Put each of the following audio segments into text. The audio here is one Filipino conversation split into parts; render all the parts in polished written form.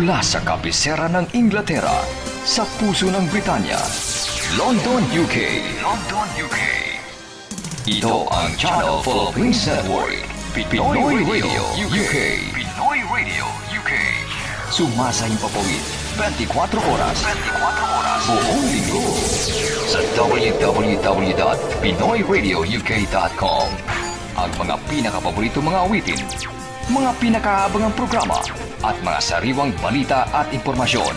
Mula sa kabisera ng Inglaterra, sa puso ng Britanya, London, UK. London, UK. Ito ang Channel Philippines Network, Pinoy Radio UK. Pinoy Radio UK. Sumasahing papawid, 24 oras. 24 oras. Buong linggo. Sa www.pinoyradiouk.com. Ang mga pinakapaborito mga awitin, mga pinakaabangang programa, at mga sariwang balita at impormasyon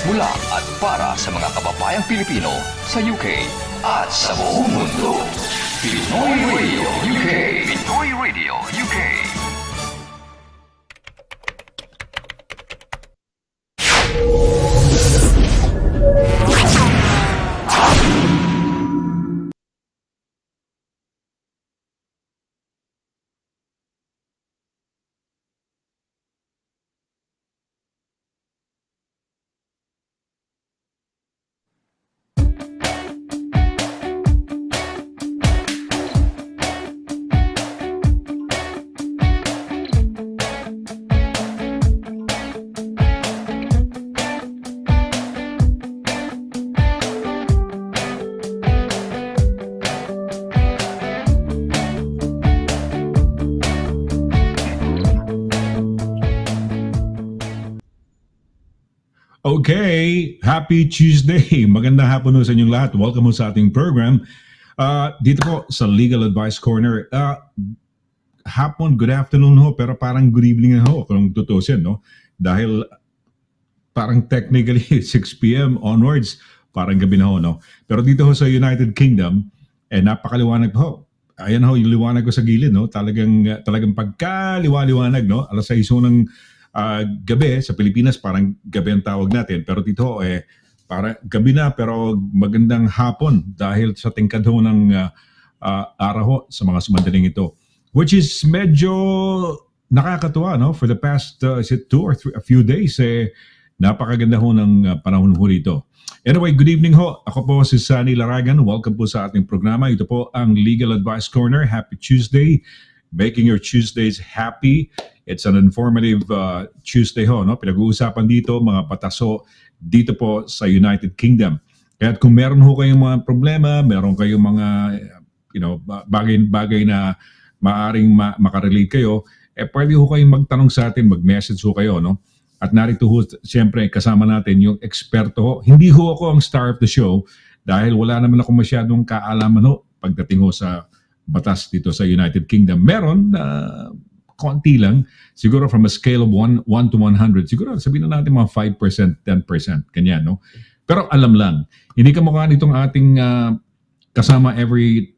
mula at para sa mga kababayang Pilipino sa UK at sa buong mundo. Pinoy Radio UK. Pinoy Radio UK. Okay, happy Tuesday. Magandang hapon ho sa inyong lahat. Welcome ho sa ating program. Dito po sa Legal Advice Corner. Hapon, good afternoon ho, pero parang good evening na ho kung tutusin, no? Dahil parang technically 6 p.m. onwards, parang gabi na ho, no? Pero dito ho sa United Kingdom, napakaliwanag po. Ayan ho, yung liwanag ko sa gilid, no? Talagang pagkaliwa-liwanag, no? Alas 6 ho ng gabi sa Pilipinas, parang gabi ang tawag natin, pero dito parang gabi na pero magandang hapon dahil sa tingkad ho ng araw ho sa mga sumandaling ito, which is medyo nakakatuwa, no? For the past is it 2 or 3 a few days, napakaganda ho ng panahon ho rito. Anyway, good evening ho. Ako po si SONNY LARAGAN. Welcome po sa ating programa. Ito po ang Legal Advice Corner. Happy Tuesday. Making your Tuesdays happy. It's an informative Tuesday ho, no? Pinag-uusapan dito mga pataso dito po sa United Kingdom. Kaya kung meron ho kayong mga problema, meron kayong mga bagay na maaring makarelate kayo, pwede ho kayong magtanong sa atin, mag-message ho kayo, no? At narito ho, siyempre, kasama natin yung eksperto ho. Hindi ho ako ang star of the show dahil wala naman ako masyadong kaalaman ho pagdating ho sa batas dito sa United Kingdom. Meron konti lang, siguro from a scale of 1 to 100, siguro sabihin na natin mga 5%, 10%, ganyan, no? Pero alam lang, hindi kamukha nitong ating kasama every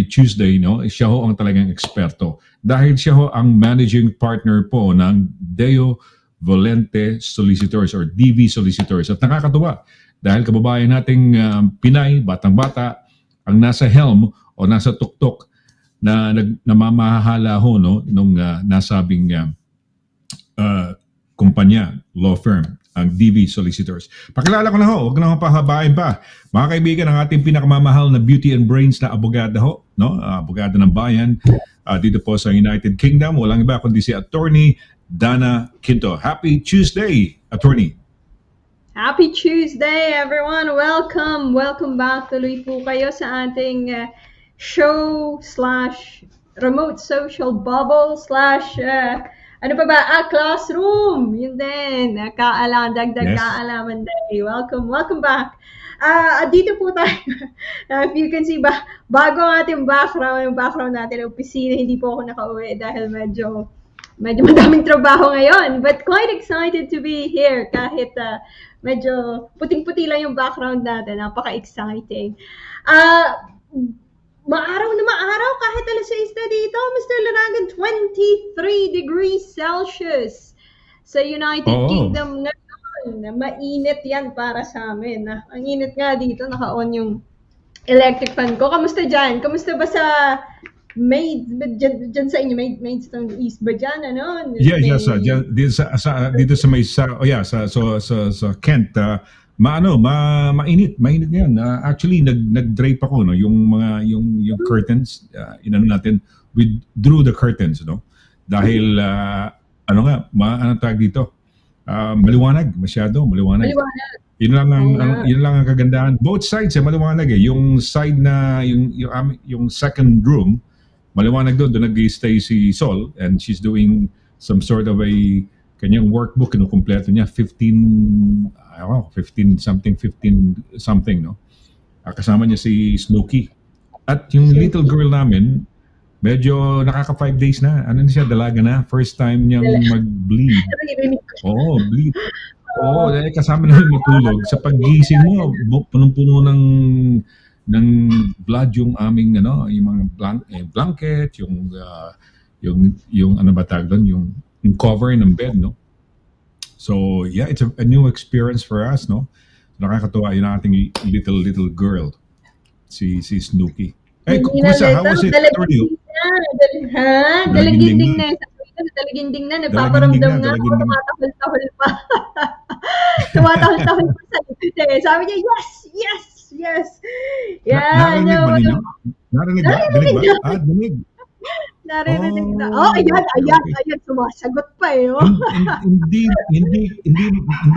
Tuesday, no? Siya ho ang talagang eksperto. Dahil siya ho ang managing partner po ng Deo Volente Solicitors or DV Solicitors. At nakakatuwa, dahil kababayan nating Pinay, batang-bata, ang nasa helm o nasa tuktok na namamahala ho, no, nung nasabing kumpanya, law firm, ang DV Solicitors. Pakilala ko na ho, huwag na ho pahabain pa. Mga kaibigan, ang ating pinakamamahal na beauty and brains na abogada ho, no? Abogada ng bayan dito po sa United Kingdom. Walang iba kundi si Attorney DANNA QUINTO. Happy Tuesday, Attorney. Happy Tuesday, everyone. Welcome. Welcome back. Tuloy po kayo sa ating show/remote social bubble/ ano pa ba? Classroom. Yun din. Dagdag Yes. kaalaman day. Welcome back. Dito po tayo. If you can see, bago ang ating background, yung background natin, opisina, hindi po ako nakauwi dahil medyo madaming trabaho ngayon. But quite excited to be here kahit medyo puting-puti lang yung background natin. Napaka-exciting. Maaraw na maaraw kahit alas 6 na dito, Mr. Laragan, 23 degrees Celsius sa United Kingdom ngayon. Mainit yan para sa amin. Ang init nga dito, naka-on yung electric fan ko. Kamusta dyan? Kamusta ba sa dyan sa inyo? Maidstone East ba dyan? Ano? Yes, dito sa may sa Kent, mainit ngayon. Actually nag-drape ako, no, yung curtains, inano natin, we drew the curtains, no, dahil ano tag dito, Maliwanag, masyado maliwanag. Maliwanag. Yun lang ang, Oo nga. yun lang ang kagandahan. Both sides maliwanag eh. Yung side na yung second room, maliwanag doon nag-stay si Sol and she's doing some sort of a kanyang workbook kinukumpleto niya 15 I don't know, 15 something no. Kasama niya si Snooki. At yung little girl namin, medyo nakaka 5 days na. Ano na siya, dalaga na. First time niyang mag-bleed. Naririnig ko. Oo, bleed. Oo, dahil kasama namin matulog. Sa paggising mo, punong-puno ng blood yung aming yung mga blanket, yung ano ba tawag doon, yung cover ng bed, no? So, yeah, it's a new experience for us, no? Nakakatuwa yung ating little girl, si Snooki. Hey, kumusta? How was it for you? Dalaginding na. Dalaginding na. Nagpaparamdam nga ako. Tumatahol-tahol pa. Tumatahol-tahol pa sa likod eh. Sabi niya, yes, yes, yes. Yeah, Narinig ba ninyo? Narinig ba? Dinig ba? Dinig. Naririnig na. Oh, ayan. Sumasagot pa eh. Oh. Hindi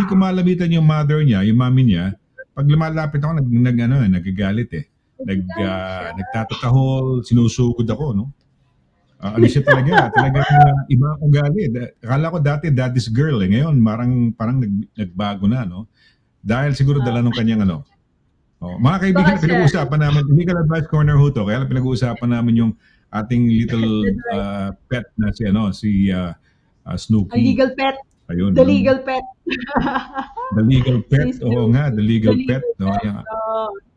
ko malabitan yung mother niya, yung mami niya. Pag lumalapit ako, nagagalit eh. Nagtatatahol, sinusugod ako, no? Ano siya talaga? Talagang iba ang ugali. Akala ko dati daddy's girl eh. Ngayon, parang nagbago na, no? Dahil siguro dala nung kanyang mga kaibigan, pinag-uusapan namin, legal advice corner ho to, kaya pinag-uusapan namin yung ating little pet na si Snooki. Ang legal pet. Ayun. The legal pet. The legal pet. Oo nga, the legal pet. No?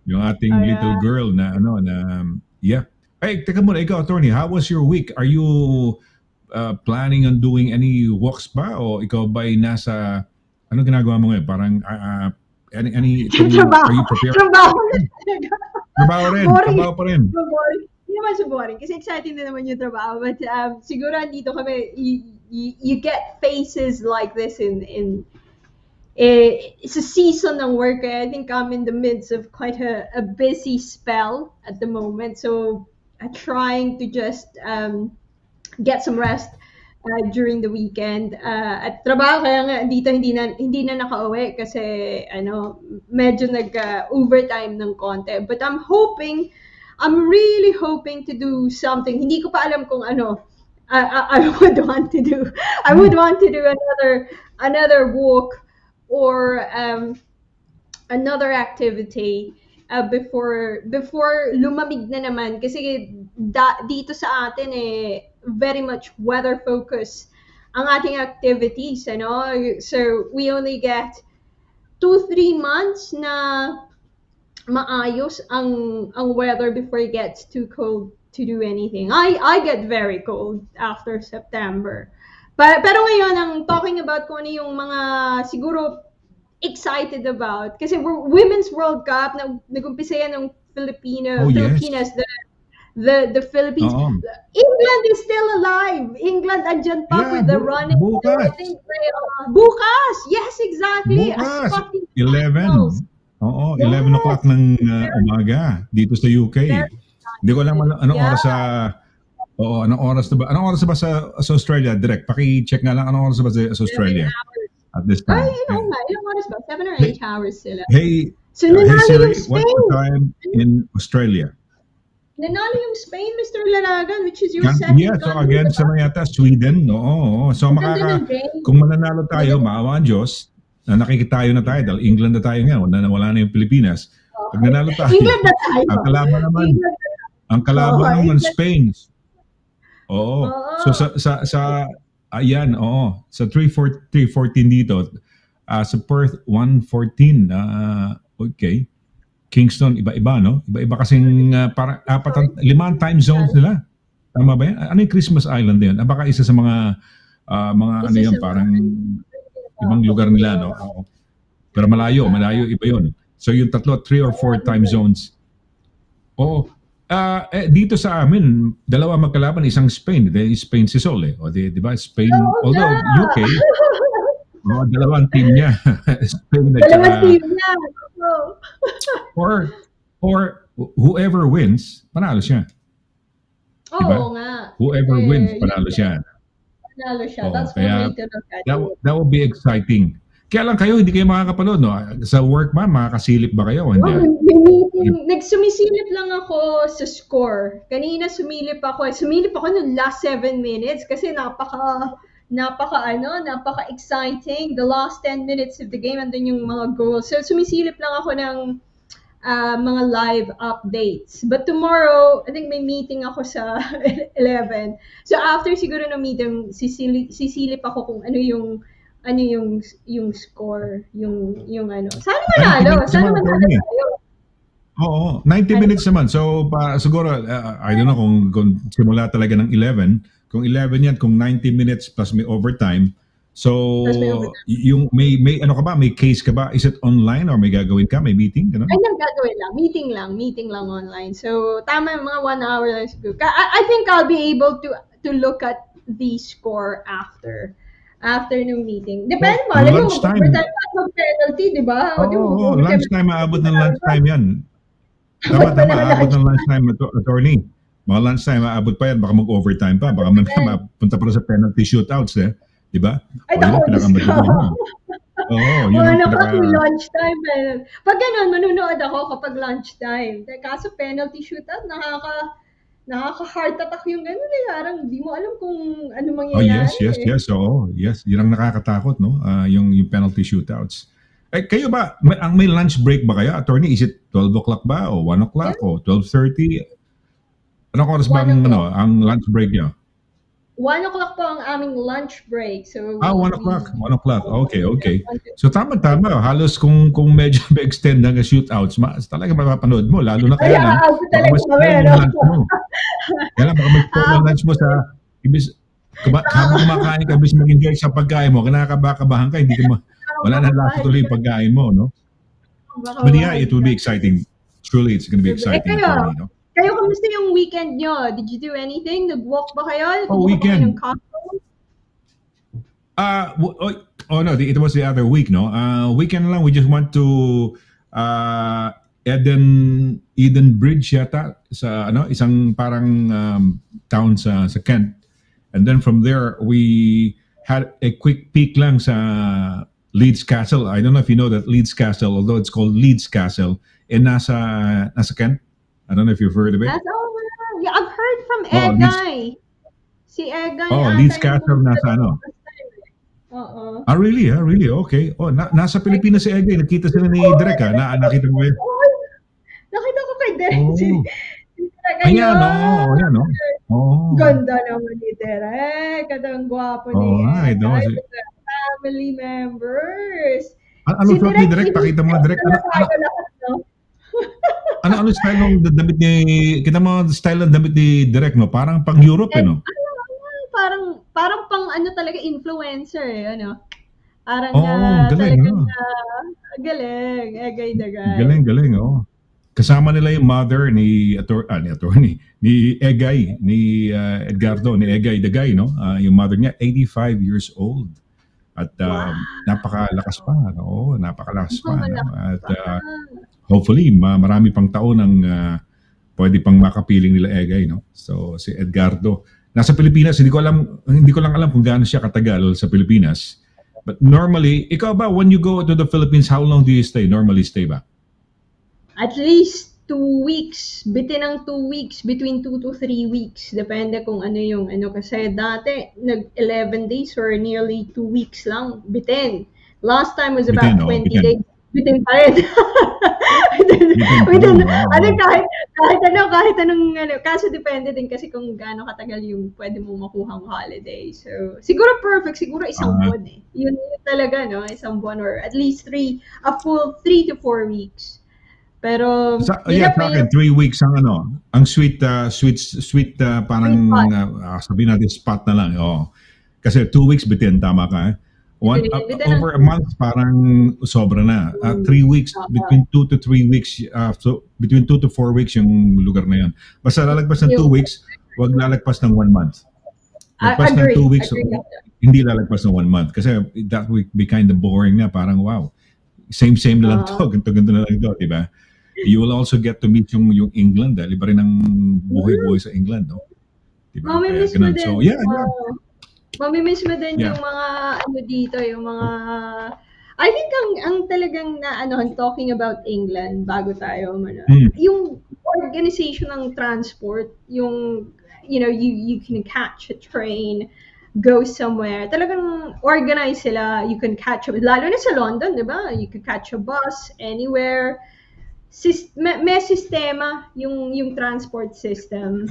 Yung ating little girl na yeah. Hey, teka muna, ikaw, attorney, how was your week? Are you planning on doing any walks ba? O ikaw ba'y nasa, ano ginagawa mo ngayon? Parang, any are you prepared? Trabaho rin. Trabaho pa rin. Hindi naman so boring. Kasi exciting na naman yung trabaho. But siguro dito kami, you get phases like this in it's a season ng work. I think I'm in the midst of quite a busy spell at the moment. So I'm trying to just get some rest during the weekend. At trabaho kaya nga dito hindi na nakauwi kasi medyo nag-overtime ng konti. But I'm really hoping to do something. Hindi ko pa alam kung ano. I would want to do. I would want to do another walk or another activity before lumamig na naman kasi dito sa atin very much weather focus ang ating activities, so we only get 2-3 months na maayos ang weather before it gets too cold to do anything. I get very cold after September. Pero ngayon, ang talking about kung ano yung mga siguro excited about. Kasi Women's World Cup, nag-umpisa yan ng Filipinas, the Philippines. England is still alive. England andyan pa with the running. Bukas. Bukas. Yes, exactly. Bukas. 11. 11 o'clock ng umaga dito sa UK. Hindi ko alam anong oras sa anong oras ba sa Australia? Direct, paki-check nga lang anong oras ba sa Australia at this time. Ilang oras ba? 7 or 8 hours sila. Hey, so nanalo Siri, yung Spain. what's the time in Australia? Nanalo yung Spain, Mr. Laragan, which is your second country. So again, sa mga yata, Sweden. Oo. So kung mananalo tayo, maawa ang Diyos, na nakikitayo na tayo dahil England na tayo ngayon, wala na yung Pilipinas. Pag nanalo tayo, England na tayo. Ang kalaban naman Spain. Oo. So sa sa 314 dito, sa Perth 114. Okay. Kingston iba-iba, no? Iba-iba kasing para 5 time zones nila. Tama ba yan? Ano yung Christmas Island din? Baka isa sa mga ano yan, parang ibang lugar nila, no? Pero malayo iba yun. So yung 3 or 4 time zones. Dito sa amin, 2 magkalaban, isang Spain. Spain si Sol eh. O di ba? Spain, although UK, 2 team niya. Spain at saka, team niya. or whoever wins, panalo siya. Diba? Oo nga. Whoever wins, panalo siya. Nanalo siya. Oo, That's one kaya way to look at that, it. that would be exciting. Kaya lang kayo, hindi kayo makakapanood, no? Sa work ba, makakasilip ba kayo o Oh, hindi? may meeting. Nagsumisilip lang ako sa score. Kanina sumilip ako. Sumilip ako nung last 7 minutes kasi napaka exciting. The last 10 minutes of the game and then yung mga goals. So sumisilip lang ako ng mga live updates. But tomorrow, I think may meeting ako sa 11. So after siguro ng meeting, sisilip ako kung yung score, yung ano. Sana 90 manalo, minutes sana naman, manalo attorney. tayo. Oo, 90 Ano? minutes naman. So, siguro, I don't know kung simula talaga ng 11. Kung 11 yan, kung 90 minutes plus may overtime. So, Tapos may overtime. yung may ano ka ba? May case ka ba? Is it online or may gagawin ka? May meeting? Ganun? Ay, gagawin lang. Meeting lang online. So, tama yung mga 1 hour lang siguro. I think I'll be able to look at the score after nung meeting. Depende mo, alam mo, Lunchtime. mag-overtime pa ng penalty, di ba? O, di mo, Oo, mag-overtime. lunchtime, aabot ng lunchtime yan. Tama, aabot ng lunchtime, attorney. Mga lunchtime, aabot pa yan, baka mag-overtime pa, baka mapunta pa sa penalty shootouts, eh. Di ba? Ay, O, yun ang naku, pinakamadali mo. Oo, yun ang Ano pinaka... pa kung lunchtime eh. Pag ganun, manunood ako kapag lunchtime. Kaso penalty shootout, nakaka-heart attack yung ganun eh. Parang di mo alam kung ano Oh, mangyayari. yes. Oo, yes. Yun ang nakakatakot, no? Yung penalty shootouts. Eh, kayo ba, may lunch break ba kayo, attorney? Is it 12 o'clock ba? O 1 o'clock? O 12:30? Anong oras ba 1 o'clock. ang lunch break niyo? 1 o'clock po ang aming lunch break. So 1 o'clock. 1 o'clock. Okay. So tama. Halos kung medyo ma-extend ng shootouts, talaga mapapanood mo. Lalo na kaya lang, aabot baka talaga mas kami, yung ano? lunch mo. Kaya lang, baka mag-spoil yung lunch mo sa... Habang kumakain ka, ibig mag-enjoy sa pagkain mo, kinakabahan ka, hindi ka wala na lasa tuloy yung pagkain mo, no? But yeah, it will be exciting. Truly, it's going to be exciting. Kayo, no? kayo, kamusta yung weekend nyo? Did you do anything? Nag-walk ba kayo? Oh, Kumuha ba kayo weekend. ng cocktail? No, it was the other week, no? Weekend lang, we just went to Eden Bridge yata sa isang parang town sa Kent. And then from there, we had a quick peek lang sa Leeds Castle. I don't know if you know that Leeds Castle, although it's called Leeds Castle, nasa Kent. I don't know if you've heard of it. Yeah, I've heard from Egay. Si Egay. Leeds Castle nasa ano? Oo. Really? Okay. Nasa Pilipinas si Egay. Nakita sila ni Direk, ha? Nakita mo ba yun? Nakita ko kay Derek. Ayan, no? Ganda naman ni Derek. Ang gwapo ni Egay. Family members. Ano suot ni Direk? Pakita mo, Direk. Ano style ng damit ni... Kita mo style ng damit ni Direk, no? Parang pang Europe, no? Parang pang ano talaga influencer, ano? Parang galing, galing. Egay-dagay. Galing, Kasama nila yung mother ni Egay, ni Edgardo, ni Egay Dagay, no? Yung mother niya, 85 years old. At napakalakas pa, no? Napakalakas pa. No? At hopefully, marami pang taon ang pwede pang makapiling nila Egay, no? So, si Edgardo. Nasa Pilipinas, hindi ko lang alam kung gaano siya katagal sa Pilipinas. But normally, ikaw ba, when you go to the Philippines, how long do you stay? Normally stay ba? At least 2 weeks. Bitin ng 2 weeks. Between 2 to 3 weeks. Depende kung ano yung ano. Kasi dati, 11 days or nearly 2 weeks lang. Bitin. Last time was about 20 days. Bitin pa rin. Kahit anong ano. Kaso depende din kasi kung gaano katagal yung pwede mo makuhang holiday. So, siguro perfect. Siguro isang buwan eh. Yun talaga, no? Isang buwan or at least a full 3 to 4 weeks. Pero sa akin 3 weeks ang sweet parang sabihin natin spot na lang. Kasi 2 weeks bitin, tama ka. Over a month parang sobra na. 3 weeks, between 2 to 3 weeks, so between 2 to 4 weeks yung lugar na yan. Basta lalagpas ng 2 weeks, wag lalagpas ng 1 month. Lagpas ng 2 weeks, hindi lalagpas ng 1 month. Kasi that would be kind of boring na, parang wow. Same na lang to, ganito na lang to, di ba? You will also get to meet yung England, iba rin ang buhay-buhay sa England, no? Diba? May miss mo din. So, yeah. Mamimiss mo din Yeah. yung mga ano dito, yung mga I think ang talagang na ano, talking about England bago tayo Mm. yung organization ng transport, yung you can catch a train, go somewhere. Talagang organized sila. You can catch lalo na sa London, 'di ba? You can catch a bus anywhere. May sistema yung transport system.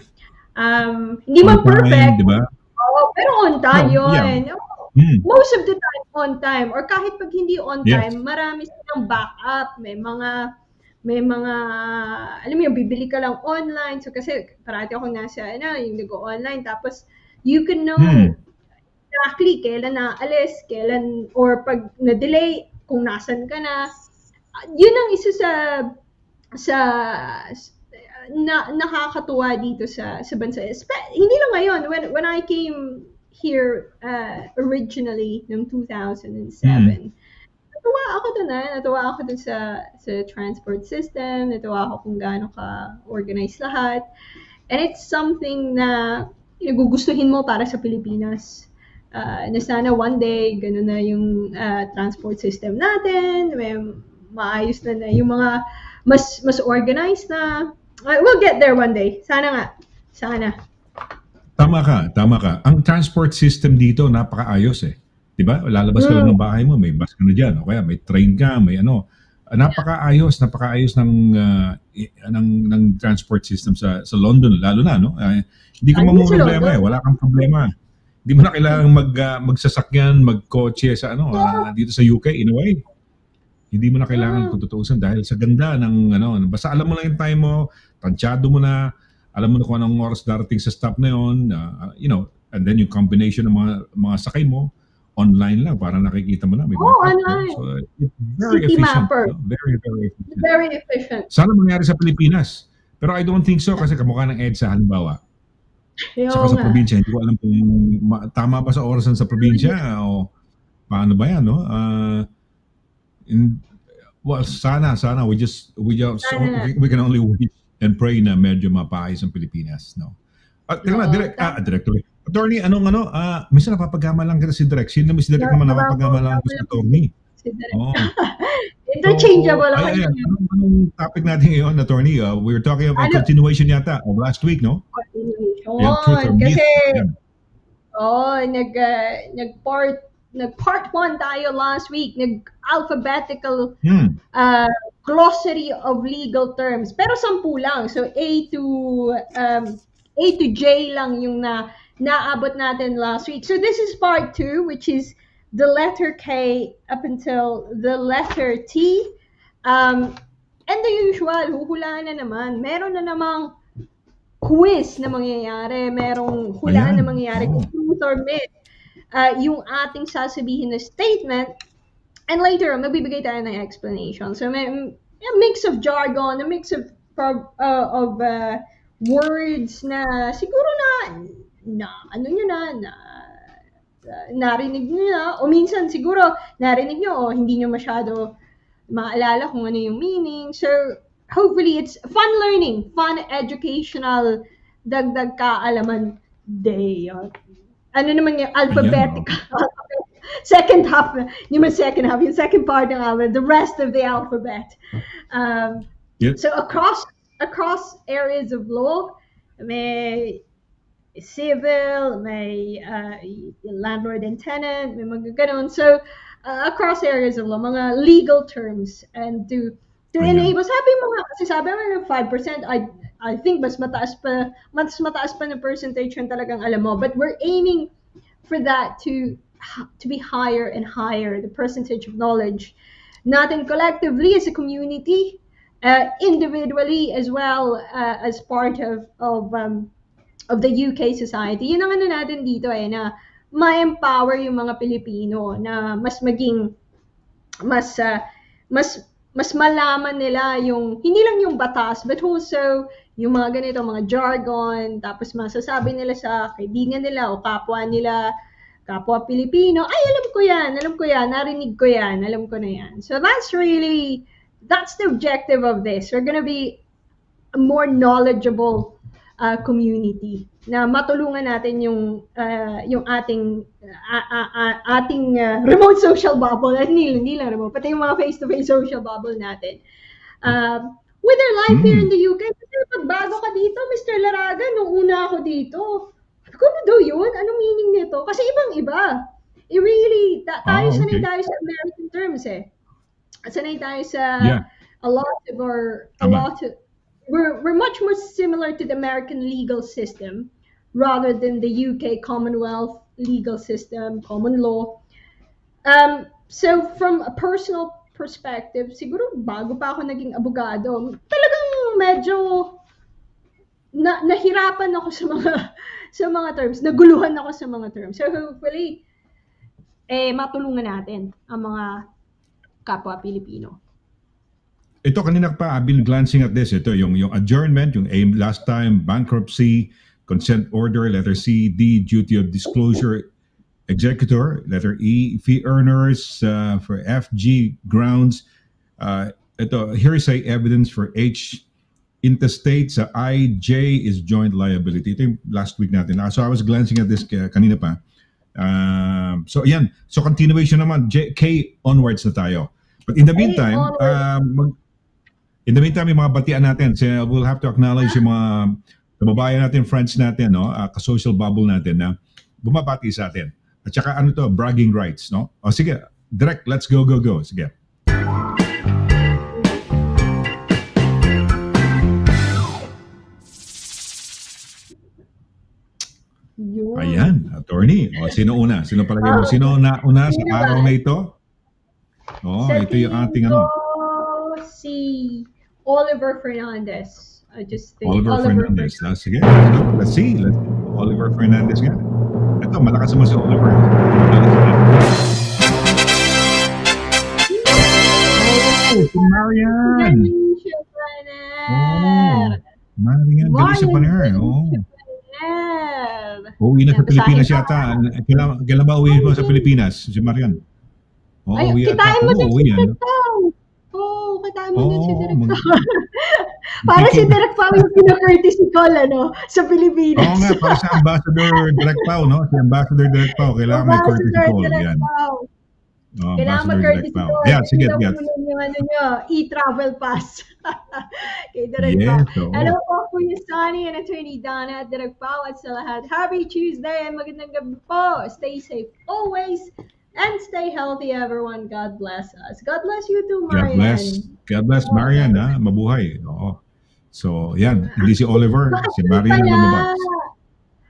Hindi On man time, perfect, di ba? oo, pero on time No, yeah. yun. Oo, Mm. most of the time on time or kahit pag hindi on Yes. time, marami silang backup. May mga alam mo yun, bibili ka lang online. So kasi parati akong nasa yung nag-online tapos you can know Mm. exactly kailan naalis, kailan or pag na-delay kung nasan ka na. Yun ang isa sa nakakatuwa dito sa bansa. Hindi lang ngayon, when I came here originally noong 2007, natuwa ako dun sa transport system, natuwa ako kung gaano ka organized lahat. And it's something na gugustuhin mo para sa Pilipinas. Na sana one day ganun na yung transport system natin, may maayos na yung mga mas organized na. We'll get there one day. Sana nga. Sana. Tama ka, tama ka. Ang transport system dito napakaayos eh. 'Di ba? Lalabas ka lang ng bahay mo, may bus ka na diyan, o kaya may train ka, may ano. Napakaayos ng transport system sa London lalo na no. Hindi ka Ayun sa mamomroblema eh, London. wala kang problema. Hindi mo na kailangang magsasakyan, magkotse sa dito sa UK in a way. Hindi mo na kailangan kung tutuusin dahil sa ganda ng basta alam mo lang yung time mo, tansyado mo na, alam mo na kung anong oras darating sa stop na yon, and then yung combination ng mga sakay mo, online lang, para nakikita mo na, may Oh, backup. No? online. So, it's very City efficient. mapper. No? Very, very efficient. Very efficient. Sana mangyari sa Pilipinas. Pero I don't think so kasi kamukha ng EDSA halimbawa. Saka Oo sa nga. probinsya, hindi ko alam kung tama ba sa orasan sa probinsya o paano ba yan, no? Well, sana Sana. we can only wish and pray na medyo mapaayos ang Pilipinas, no. At teka na, Oo, director. Attorney, minsan napapagama lang kita si Direk. Sino si Direk naman napapagama lang ko si attorney. Si Direk. Oh. Interchangeable ako Ayan, yun. anong topic natin ngayon, attorney? We were talking about continuation yata of last week, no? Continuation. Yeah, truth or myth. Kasi, Yeah. nag-part 1 tayo last week. Nag-alphabetical Hmm. glossary of legal terms. Pero 10 lang. So, A to J lang yung naabot natin last week. So, this is part 2, which is the letter K up until the letter T. And the usual, huhulaan na naman. Meron na namang quiz na mangyayari. Merong hulaan na mangyayari. Oh. Truth or myth. Yung ating sasabihin na statement. And later, magbibigay tayo ng explanation. So, may a mix of jargon, a mix of words na siguro ano nyo na narinig nyo na, o minsan siguro narinig nyo o hindi nyo masyado maalala kung ano yung meaning. So, hopefully it's fun learning, fun educational, dagdag kaalaman day. Ano naman yung alphabetical. Second half, yung second part ng alphabet, the rest of the alphabet. Yep. So across areas of law, may civil, may landlord and tenant, may mga ganun. So across areas of law, mga legal terms, and to enable, sabi mo 5%, I think mas mataas pa ng percentage yung talagang alam mo, but we're aiming for that to be higher and higher, the percentage of knowledge natin collectively as a community, individually as well, as part of the UK society. Yun ang natin dito na ma-empower yung mga Pilipino na mas maging mas malaman nila yung hindi lang yung batas, but also yung mga ganito, mga jargon, tapos masasabi nila sa kaibigan nila o kapwa Pilipino, ay alam ko yan, narinig ko yan, alam ko na yan. So that's the objective of this. We're gonna be more knowledgeable community na matulungan natin yung ating remote social bubble at hindi lang remote, pati yung mga face-to-face social bubble natin. With our life here in the UK, kasi pagbago ka dito, Mr. Laragan, nung una ako dito, ano daw yun? Anong meaning nito? Kasi ibang-iba. Tayo sanay tayo sa American terms eh. Sanay tayo sa we're much more similar to the American legal system rather than the UK Commonwealth legal system, common law. So from a personal perspective, siguro bago pa ako naging abogado, talagang medyo nahirapan ako sa mga terms, naguluhan ako sa mga terms. So hopefully, matulungan natin ang mga kapwa Pilipino. Ito kanina pa, I've been glancing at this. Ito yung adjournment, yung last time, bankruptcy, consent order, letter C, D, duty of disclosure, executor, letter E, fee earners, for FG grounds. Ito, hearsay evidence for H, intestate sa I, J is joint liability. Ito yung last week natin. So I was glancing at this kanina pa. So ayan, so continuation naman, K onwards na tayo. But in the meantime, yung mga batian natin, so we'll have to acknowledge yung mga kababayan natin, friends natin, no, ka-social bubble natin na bumabati sa atin. At saka ano to, bragging rights, no? O sige, direct, let's go. Sige. Ayan, attorney. O, sino una? Sino palagay mo? Sino una sa araw na ito? Oh, ito yung ating ano. Si Oliver Fernandez. I just think Oliver Fernandez. Sige, let's see. Oliver Fernandez nga. Ito, malakas naman si Oliver. Si Marian. Marian Paner. Uwi na sa Pilipinas yata. Kailan ba uwi mo sa Pilipinas? Si Marian. Kitain mo din si Direk Pao. Kitain mo din si Direk Pao. Para si Direk Pao yung pina-courtesy call, sa Pilipinas. Oo nga, para sa Ambassador Direk Pao, no? Si Ambassador Direk Pao, kailangan may courtesy call. Yan. Kailangan mag-courtesy call. Yeah, sige. Yung e-travel pass. Kay Direk Pao. Hello po Kuya Sonny and Attorney Donna at Direk Pao at sa lahat. Happy Tuesday and magandang gabi po. Stay safe always. And stay healthy, everyone. God bless us. God bless you too, Marian. God bless Marian, ha? Mabuhay. Oo. So, yan. Hindi si Oliver, si Marian ang lumabas.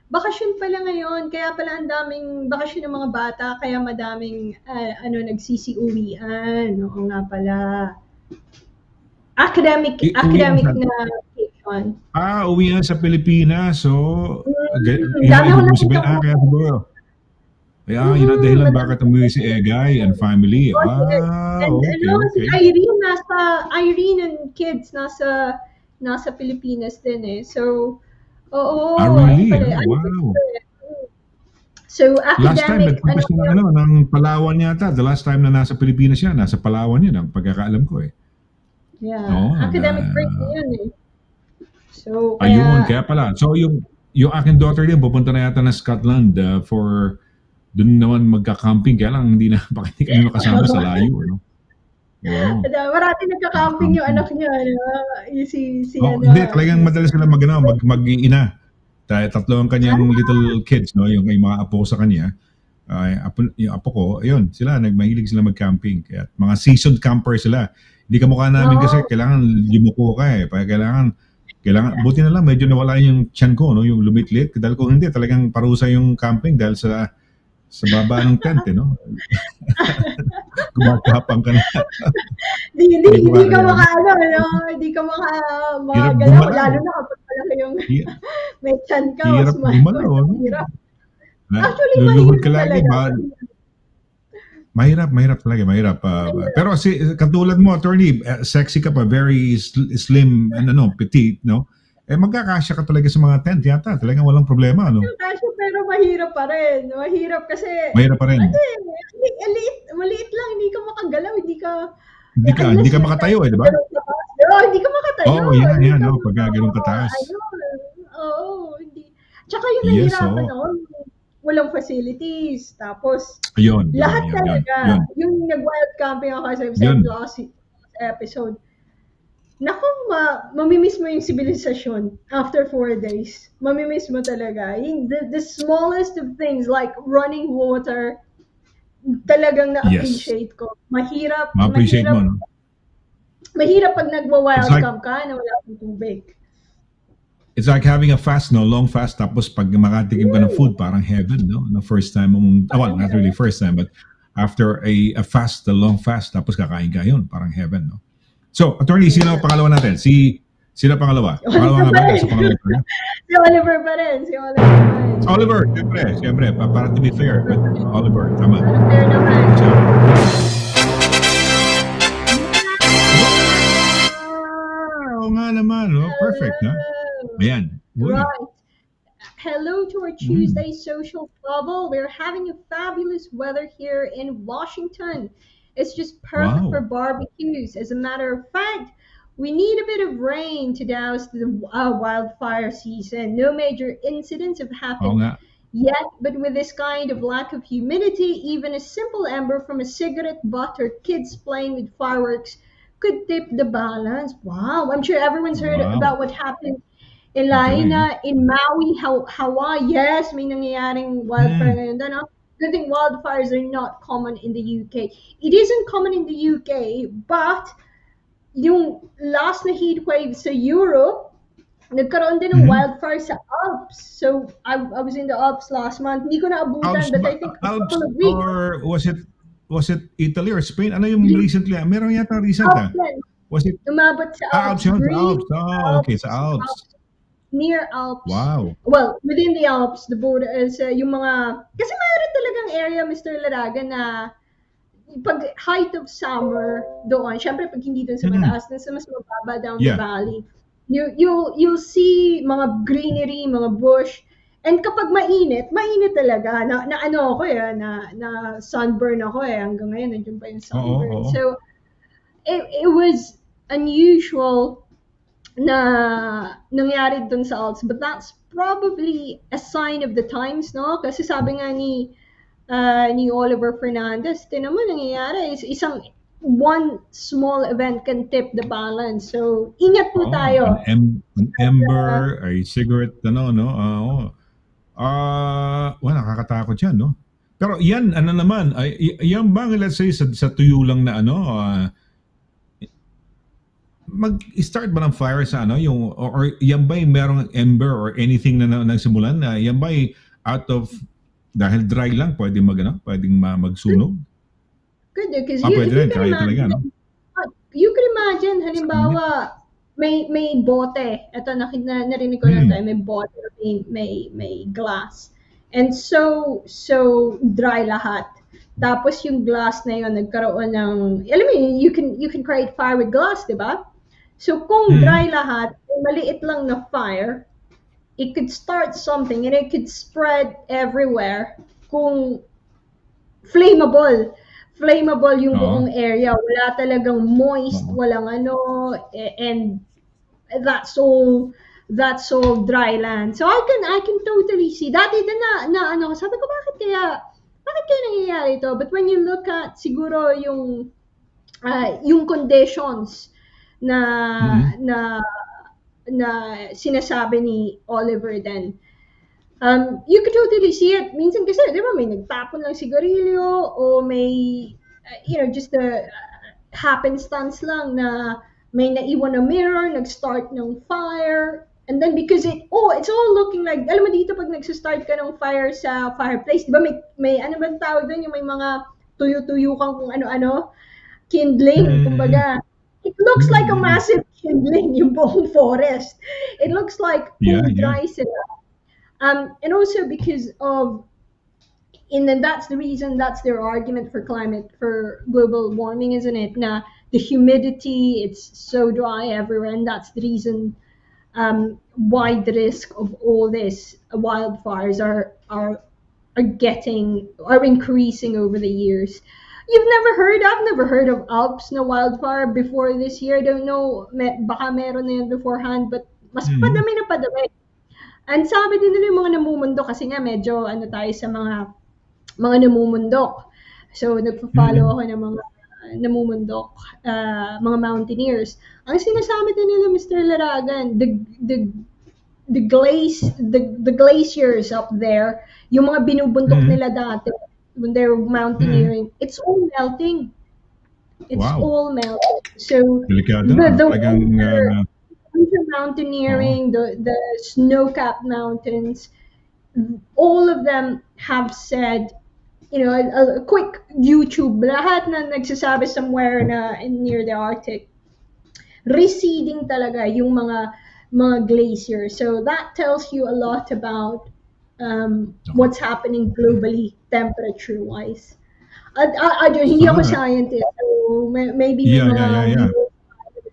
Bakasyon pala ngayon. Kaya pala ang daming bakasyon ng mga bata. Kaya madaming, nagsisiuwian. Oo nga pala. Academic na vacation. Uwi sa Pilipinas. So, kaya siguro. Yun ang dahilan bakit umuwi si Egay and family. Okay. Si Irene and kids nasa Pilipinas din eh. So, really? Wow. So, last time, academic, nagpunta siya ng Palawan yata. The last time na nasa Pilipinas siya, nasa Palawan yun, ang pagkakaalam ko eh. Yeah, academic break yun eh. So, ayun, kaya pala. So, yung aking daughter din, pupunta na yata na Scotland for doon naman magka-camping, kaya lang hindi kami makasama sa layo. No? Oh. Marati nagka-camping yung anak niya. Hindi, talagang madalas sila mag-ina. Tatlo ang kanyang little kids, no? Yung mga apo sa kanya. Yung apo ko, ayun, mahilig sila mag-camping. Kaya mga seasoned camper sila. Hindi kamukha namin kasi kailangan limuko ka eh. Kailangan, buti na lang, medyo nawala yung tiyan ko, no? Yung lumitlit. Dahil kung hindi, talagang parusa yung camping dahil sa baba ng tent, no? Kumakapang ka na. Hindi ka makagalaw, lalo na kapag malaki yung may chan ka. Hirap gumalaw, no? Actually, luluhod ka lagi. Mahirap talaga, mahirap. Pero katulad mo, attorney, sexy ka pa, very slim, petite, no? Magkakasya ka talaga sa mga tent yata. Talagang walang problema, no? Kasya, pero mahirap pa rin. Mahirap kasi... Mahirap pa rin. Kasi, maliit lang. Hindi ka makagalaw. Hindi ka makatayo, di ba? Hindi ka makatayo. Yan. Pagka ganun kataas. Oo, yung Yes, nahihirapan oo. ako, walang facilities. Tapos, Yun, yun, lahat yun, yun, talaga, yun, yung nag-wild camping ako sa yun. last episode, naku, mamimiss mo yung sibilisasyon after 4 days. Mamimiss mo talaga. The smallest of things like running water, talagang Yes. na-appreciate ko. Mahirap, Ma-appreciate mo, mahirap, no? mahirap pag It's nagwa-wild like, camp ka na wala kang tubig. it's like having a fast, no? Long fast, tapos pag makatikim ka ng food, parang heaven, no? The first time mong, well, not really first time, but after a fast, a long fast, tapos kakain ka yun, parang heaven, no? So, attorney, sino ang pangalawa natin? Sino pangalawa? Pangalawa nga ba? Nasa pangalawa pa rin? Si Oliver pa rin. Si Oliver pa rin. Oliver, siyempre, para to be fair, but Oliver, tama. Fair naman. So, oo nga naman, no? Perfect, no? Ayan. Uy. Right. Hello to our Tuesday social bubble. We're having a fabulous weather here in Washington. It's just perfect Wow. for barbecues. As a matter of fact, we need a bit of rain to douse the wildfire season. No major incidents have Oo happened nga. yet, but with this kind of lack of humidity, even a simple ember from a cigarette butt or kids playing with fireworks could tip the balance. Wow, I'm sure everyone's heard Wow. about what happened in Galing, eh? Lahaina, in Maui, Hawaii. Yes, may nangyayaring wildfire ngayon doon. Good thing wildfires are not common in the UK. It isn't common in the UK, but yung last na heat wave sa Europe, nagkaroon din ng wildfire sa Alps. So, I was in the Alps last month. Hindi ko naabutan, but I think a Alps, couple of weeks. or was it Italy or Spain? Ano yung recently? Meron yata recent, Alps yan. Was it Umabot sa Alps Alps. yun? Sa Greece, Alps. Oh, okay, sa Alps. near Alps. Wow. Well, within the Alps, the border is yung mga, kasi mayroon talagang area, Mr. Laragan, na pag height of summer doon, syempre pag hindi doon sa mataas, doon sa mas mababa down the Yeah. valley, you'll see mga greenery, mga bush, and kapag mainit talaga, na ano ako na sunburn ako hanggang ngayon, nandiyan pa yung sunburn. Oo. So, it was unusual na nangyari dun sa Alps, but that's probably a sign of the times, no? Kasi sabi nga ni Oliver Fernandez, tinan mo nangyayari, one small event can tip the balance. So, ingat po tayo. An ember, a cigarette, no? Well, nakakatakot yan, no? Pero yan, ano naman, yan bang, let's say, sa tuyo lang na mag-start ba ng fire sa yung, or yan ba'y merong ember or anything na nagsimulan, yan ba'y out of, dahil dry lang, pwedeng magsunog? Good, because pwede rin, kaya talaga, no? You can imagine, halimbawa, may bote. Ito, narinig ko lang tayo, may bote, may glass. And so dry lahat. Tapos yung glass na yun, nagkaroon ng, alam mo, you can create fire with glass, di ba? So kung dry lahat, maliit lang na fire, it could start something and it could spread everywhere kung flammable yung buong area. Wala talagang moist, walang and that's all dry land. So I can totally see. Dati din na sabi ko, bakit kaya nangyayari ito? But when you look at siguro yung conditions na sinasabi ni Oliver then, you could totally see it. Minsan kasi, di ba, may nagtapon ng sigarilyo o may, just a happenstance lang na may naiwan na mirror, nag-start ng fire, and then because it's all looking like, alam mo dito pag nag-start ka ng fire sa fireplace, di ba may ano ba tawag doon, yung may mga tuyo-tuyo kang kung ano-ano, kindling, kumbaga. It looks like a massive kindling, yung buong forest. It looks like dry sila. And also because of, and then that's the reason, that's their argument for global warming, isn't it? Na the humidity, it's so dry everywhere, and that's the reason why the risk of all this wildfires are increasing over the years. I've never heard of Alps na wildfire before this year. I don't know, baka meron na yun beforehand, but mas padami na padami. And sabi din nila yung mga namumundok kasi nga medyo ano tayo sa mga namumundok. So, nagpo-follow Mm. ako ng mga namumundok, mga mountaineers. Ang sinasabi din nila, Mr. Laragan, the glaciers up there, yung mga binubundok Mm. nila dati when they're Mm. mountaineering, it's all melting. It's Wow. all melting. So, Delikado, no? the Talagang, winter oo. mountaineering, the snow-capped mountains, all of them have said, you know, a quick YouTube, lahat na nagsasabi somewhere na near the Arctic, receding talaga yung mga glaciers. So that tells you a lot about Oo. what's happening globally, temperature-wise. Hindi Sana ako nga. scientist, so maybe may Yeah, yeah, mga yeah, yeah.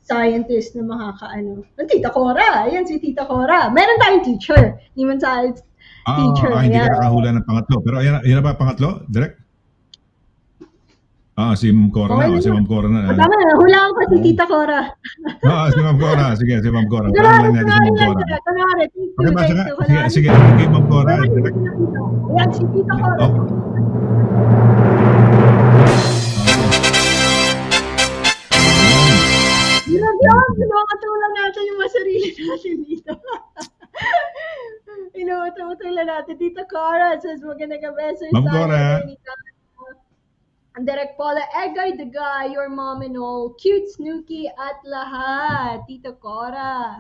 scientist na makakaano. Tita Cora, ayan si Tita Cora. Meron tayong teacher, hindi man science teacher. Hindi ka Ayan. nakahula ng pangatlo. Pero ayan na ba pangatlo, direct? Si Ma'am Cora Okay na. na Si yun. Ma'am Cora na. Tama na, hulaan ko si Oo. Tita Cora. Si Ma'am Cora. Sige, si Ma'am Cora. Hulaan Kunwari, lang natin si kunwari Ma'am lang Cora. siya. Kunwari, take Okay two, ba? take Sige, two. sige, Kunwari, sige. Okay, Ma'am Cora. kunwari, Direct. ayan, si Tita Cora. Oh, Grabe yun, pinakatulan natin yung mga sarili natin dito. Inuutulan natin dito, Cora. Says, magandang gabi, Sir Ma'am Sonny, Cora. Attorney ang Direct Paula, Egay, the guy, your mom and all, cute Snooki at lahat. Tito Cora.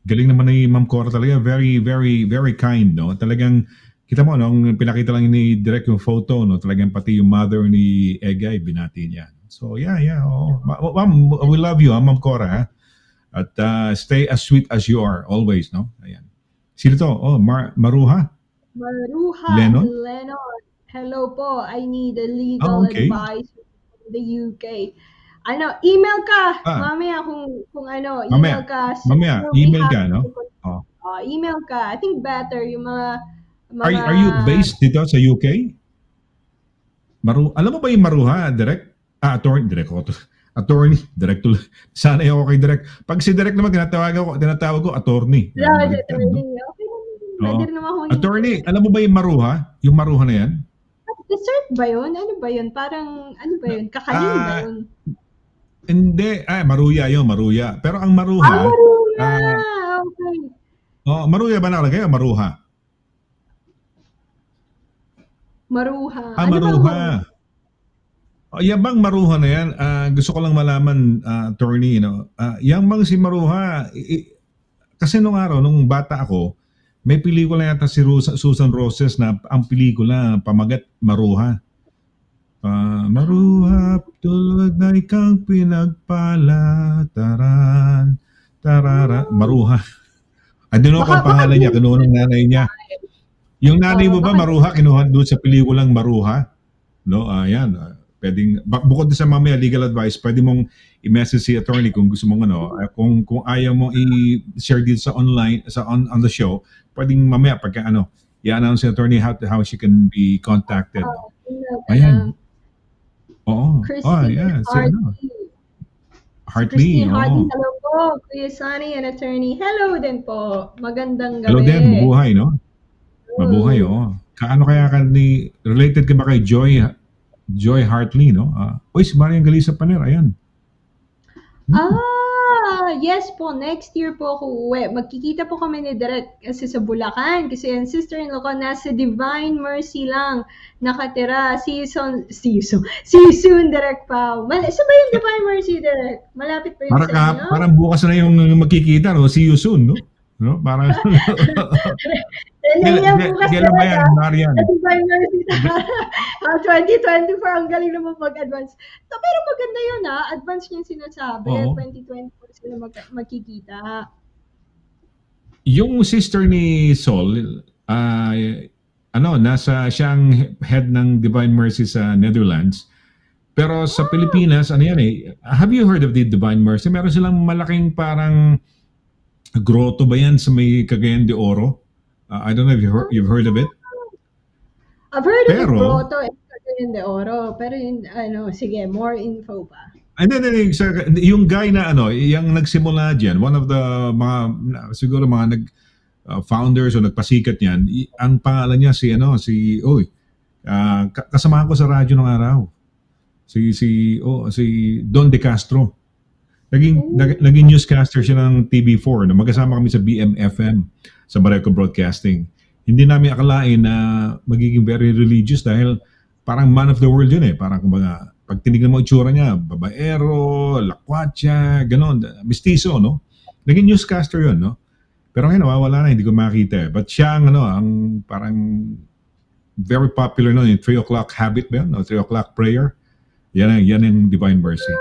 Galing naman ni Ma'am Cora talaga. Very, very, very kind, no? Talagang, kita mo, no? Pinakita lang ni Direk yung photo, no? Talagang pati yung mother ni Egay, binati niya. So, yeah. Oh. Ma'am, we love you, Ma'am Cora, ha? At stay as sweet as you are, always, no? Ayan. Sino to? Maruha? Maruha Lennon? Hello po, I need a legal Okay. advice from the UK. Email ka. Ah. Mamaya kung email Mamaya. ka. Mamaya, we'll be email ka, happy no? to- Oh. Email ka. I think better yung mga Are you based dito sa UK? Alam mo ba yung Maruha, Direk? Attorney, Direk ako to. Attorney, Direk to. Sana ako kay Direk. Pag si Direk naman, tinatawag ko attorney. Yeah, Baliktad, no? okay. Oo. Pwede naman akong Attorney, alam mo ba yung Maruha? Yung Maruha na yan? dessert ba yun? Ano ba yun? Parang, ano ba yun? Kakanin ba yun? Hindi. Maruya yun, Maruya. Pero ang Maruha... Maruya! Okay. Maruya ba nakalagay o Maruha? Maruha. Maruha. Yan bang Maruha na yan? Gusto ko lang malaman, attorney, yang bang si Maruha, kasi nung araw, nung bata ako, may pelikula yata si Susan Roses na ang pelikula, pamagat Maruha. Maruha, tulad na ikang pinagpala, Maruha. I don't know kung pangalan niya, kinuha ng nanay niya. Yung nanay mo ba, Maruha, kinuha doon sa pelikulang Maruha? No, ayan. Pwedeng, bukod sa mamaya legal advice, pwede mong i-message si attorney kung gusto mong kung ayaw mong i-share dito sa online, on the show, pwedeng mamaya pagka i-announce si attorney how she can be contacted. Ayan. Oo. Christine Hartley. Hello po. Kuya Sonny and attorney. Hello din po. Magandang gabi. Hello din, mabuhay, no? Mabuhay, Kaano kaya related ka ba kay Joy Hartley, no? Si Marian Galisa Paner, ayan. Yes po. Next year po ako uwi. Magkikita po kami ni Direk kasi sa Bulacan. Kasi ang sister-in-law ko nasa Divine Mercy lang nakatira. See you soon, Direk Pao. Isa ba yung Divine Mercy, Direk? Malapit pa yun sa inyo? Parang bukas na yung magkikita, no? See you soon, no? No? Parang... Kailan ba yan, Marian? Divine Mercy sa 2024, ang galing naman mag-advance. Pero maganda yun, advance niyang sinasabi. 2024 sila magkikita. Yung sister ni Sol, nasa siyang head ng Divine Mercy sa Netherlands. Pero sa Pilipinas, have you heard of the Divine Mercy? Meron silang malaking parang grotto ba yan sa may Cagayan de Oro? I don't know if you've heard of it. I've heard of the grotto in Cagayan de Oro. Pero sige, more info pa. And then, yung guy na yung nagsimula dyan, one of the siguro mga founders o nagpasikat niyan, ang pangalan niya kasamahan ko sa radyo ng araw. Si Don De Castro. Naging newscaster siya ng TV4 na magkasama kami sa BMFM sa Barreco Broadcasting. Hindi namin akalain na magiging very religious dahil parang man of the world yun eh. Parang kumbaga, pag tinignan mo itsura niya, babaero, lakwatsa, ganon, mistiso, no? Naging newscaster yun, no? Pero ngayon, nawawala na, hindi ko makita eh. But siya ang parang very popular no, yung 3 o'clock habit ba yun? No? 3 o'clock prayer. Yan yung Divine Mercy.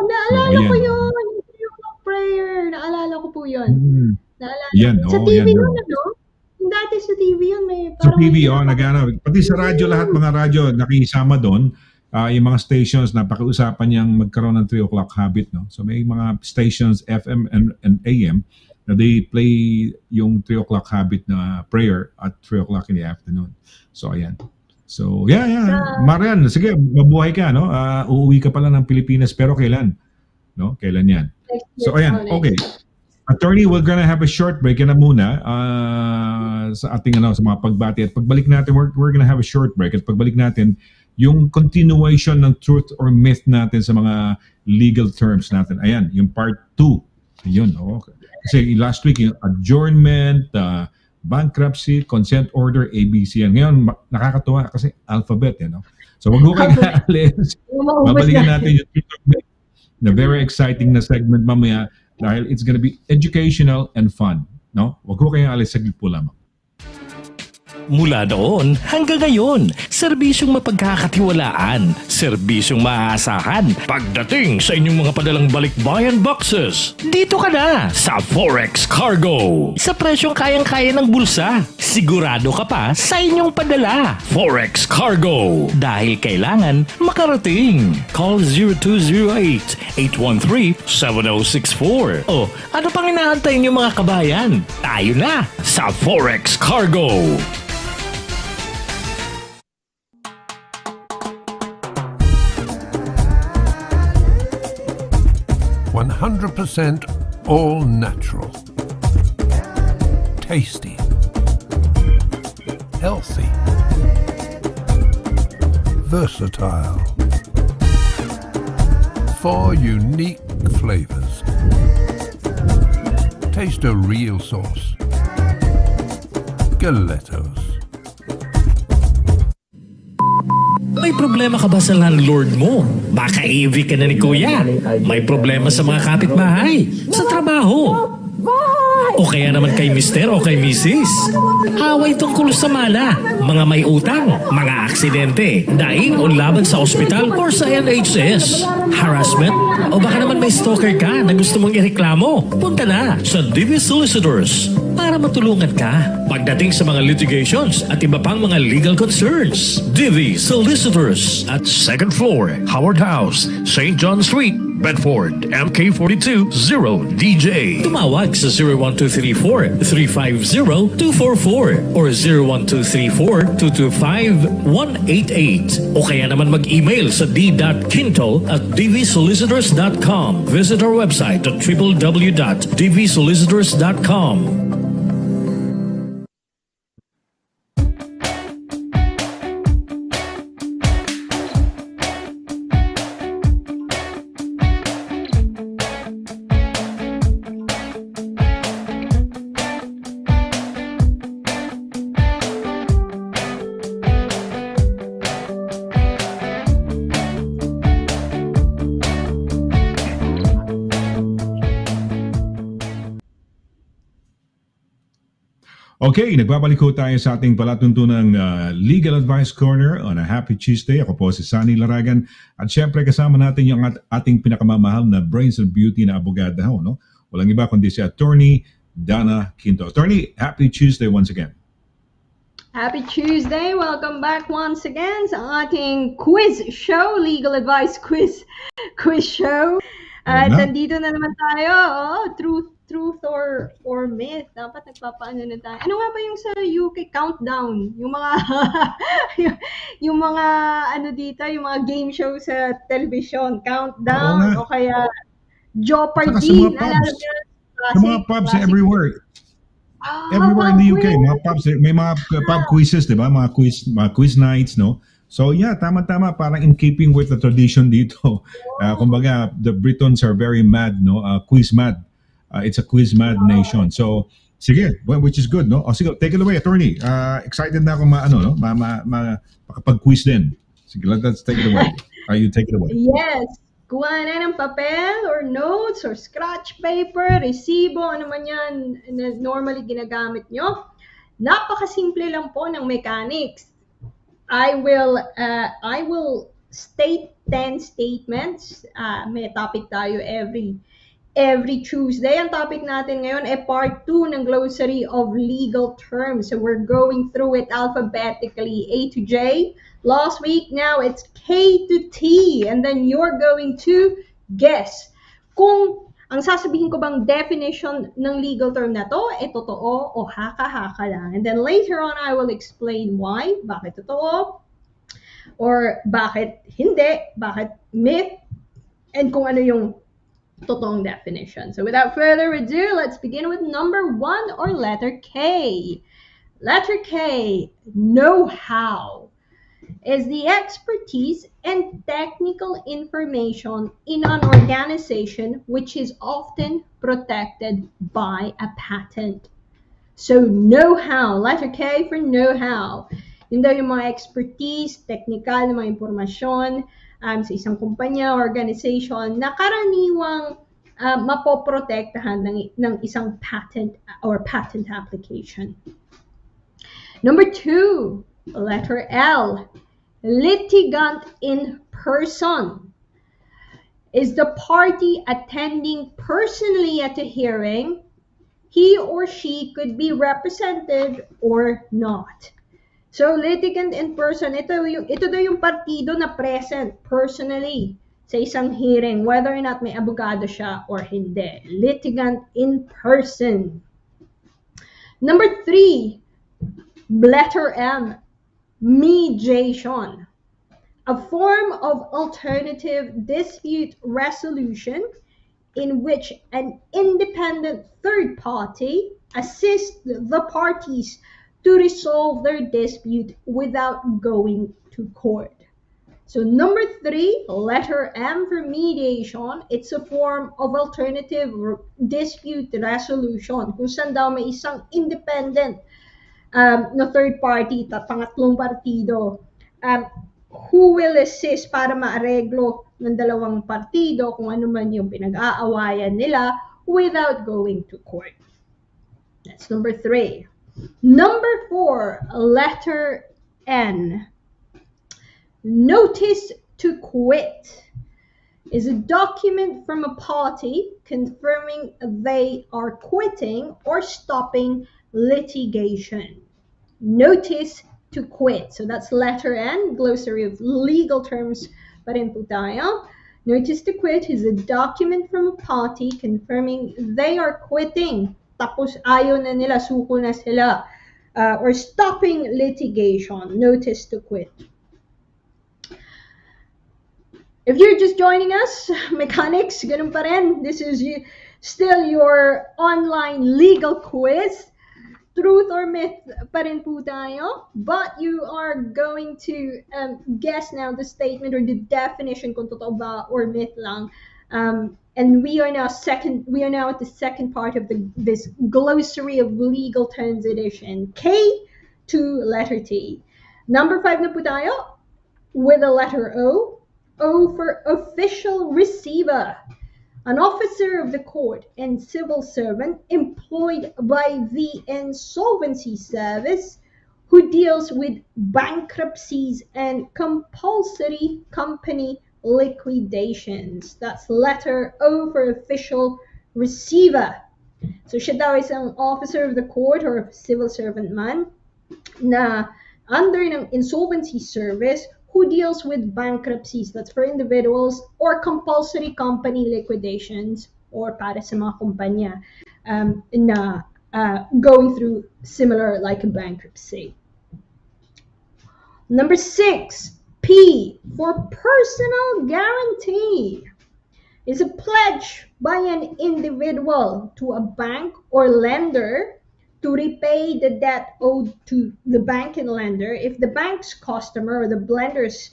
Naalala ko yun. Yung prayer. Naalala ko po yun. Yan, sa TV yun, ano? Dati sa TV yun. Sa TV, nagana. Pati sa radyo, lahat mga radyo, nakisama doon. Yung mga stations na pakiusapan niyang magkaroon ng 3 o'clock habit. No? So may mga stations, FM and AM, na they play yung 3 o'clock habit na prayer at 3 o'clock in the afternoon. So, ayan. So, yeah. Marian, sige, mabuhay ka, no? Uuwi ka pala ng Pilipinas, pero kailan? No? Kailan yan? So, ayan, okay. Attorney, we're gonna have a short break na muna sa ating sa mga pagbati. At pagbalik natin, we're gonna have a short break. At pagbalik natin, yung continuation ng truth or myth natin sa mga legal terms natin. Ayan, yung part 2. Ayun, okay. Kasi last week, yung adjournment, bankruptcy, consent order, ABC yan. Ngayon, nakakatuwa kasi alphabet, no? So, wag mo kayo naalis. Babalikan natin yung na very exciting na segment mamaya dahil it's gonna be educational and fun, no? Wag mo kayo naalis, saglit po lamang. Mula noon hanggang ngayon, serbisyong mapagkakatiwalaan, serbisyong maaasahan pagdating sa inyong mga padalang balikbayan boxes. Dito ka na sa Forex Cargo. Sa presyong kayang-kaya ng bulsa, sigurado ka pa sa inyong padala. Forex Cargo. Dahil kailangan makarating. Call 0208-813-7064. O, ano pang inaantay niyo mga kabayan? Tayo na sa Forex Cargo. 100% all natural, tasty, healthy, versatile, 4 unique flavors. Taste a real sauce. Galettos. May problema ka ba sa landlord mo? Baka AV ka na ni Kuya. May problema sa mga kapitbahay, sa trabaho. O kaya naman kay Mister o kay Mrs. Away tungkol sa mala, mga may utang, mga aksidente, daing o laban sa ospital or sa NHS. Harassment? O baka naman may stalker ka na gusto mong ireklamo? Punta na sa DV Solicitors para matulungan ka pagdating sa mga litigations at iba pang mga legal concerns. DV Solicitors at 2nd floor, Howard House, St. John Street, Bedford, MK42 0DJ. Tumawag sa 01234-350-244 or 01234-225-188 o kaya naman mag-email sa d.quinto@dvsolicitors.com. Visit our website at www.dvsolicitors.com. Okay, nagbabalik ho tayo sa ating palatuntunang Legal Advice Corner on a Happy Tuesday. Ako po si SONNY Laragan. At syempre kasama natin yung ating pinakamamahal na brains and beauty na abogada ho, no? Walang iba kundi si Attorney DANNA Quinto. Attorney, Happy Tuesday once again. Happy Tuesday! Welcome back once again sa ating quiz show, Legal Advice Quiz Show. At nandito na naman tayo, truth or myth. Dapat nagpapaano na tayo. Ano nga ba yung sa UK countdown? Yung mga yung mga ano dito, yung mga game show sa television, countdown o kaya Jeopardy. Sa mga pubs everywhere. everywhere in the UK, quiz. mga pubs, may mga pub quizzes, di ba? Mga quiz nights, no? So yeah, tama-tama, parang in keeping with the tradition dito. Kumbaga, the Britons are very mad, no? Quiz mad. It's a quiz mad nation. So, sige, well, which is good, no? O sige, take it away, attorney. Excited na ako makapag-quiz din. Sige, let's take it away. You take it away. Yes. Kuha na ng papel or notes or scratch paper, resibo, ano man yan na normally ginagamit nyo. Napakasimple lang po ng mechanics. I will state 10 statements. May topic tayo every Tuesday. Ang topic natin ngayon ay part 2 ng Glossary of Legal Terms. So we're going through it alphabetically, A to J. Last week, now it's K to T. And then you're going to guess kung ang sasabihin ko bang definition ng legal term na to ay totoo o haka-haka lang. And then later on, I will explain why, bakit totoo, or bakit hindi, bakit myth, and kung ano yung totoong definition. So without further ado, let's begin with number 1 or letter K. Letter K, know-how, is the expertise and technical information in an organization which is often protected by a patent. So know-how, letter K for know-how. Yun daw yung mga expertise, technical na mga impormasyon sa isang kumpanya, organization na karaniwang mapoprotektahan ng isang patent or patent application. Number 2, letter L, litigant in person, is the party attending personally at a hearing. He or she could be represented or not. So, litigant in person, ito daw yung partido na present personally sa isang hearing, whether or not may abogado siya or hindi. Litigant in person. Number 3, letter M, mediation, a form of alternative dispute resolution in which an independent third party assists the parties to resolve their dispute without going to court. So number 3, letter M for mediation, it's a form of alternative dispute resolution kung saan daw may isang independent na third party, pangatlong partido, who will assist para maareglo ng dalawang partido kung ano man yung pinag-aawayan nila without going to court. That's number 3. Number 4, letter N. Notice to quit is a document from a party confirming they are quitting or stopping litigation. Notice to quit. So that's letter N, glossary of legal terms pa rin po tayo. Notice to quit is a document from a party confirming they are quitting. Tapos ayaw na nila, suko na sila. Or stopping litigation. Notice to quit. If you're just joining us, mechanics, ganun pa rin. This is still your online legal quiz. Truth or myth pa rin po tayo. But you are going to guess now the statement or the definition kung totoo ba or myth lang. And we are now at the second part of this glossary of legal terms edition. K to letter T. Number 5 na po tayo with a letter O. O for official receiver, an officer of the court and civil servant employed by the insolvency service who deals with bankruptcies and compulsory company liquidations. That's letter O for official receiver. So siya daw isang officer of the court or civil servant man na under ng insolvency service who deals with bankruptcies, that's for individuals, or compulsory company liquidations, or para sa mga kumpanya na going through similar like a bankruptcy. Number 6, P for personal guarantee, is a pledge by an individual to a bank or lender to repay the debt owed to the bank and lender if the bank's customer or the lender's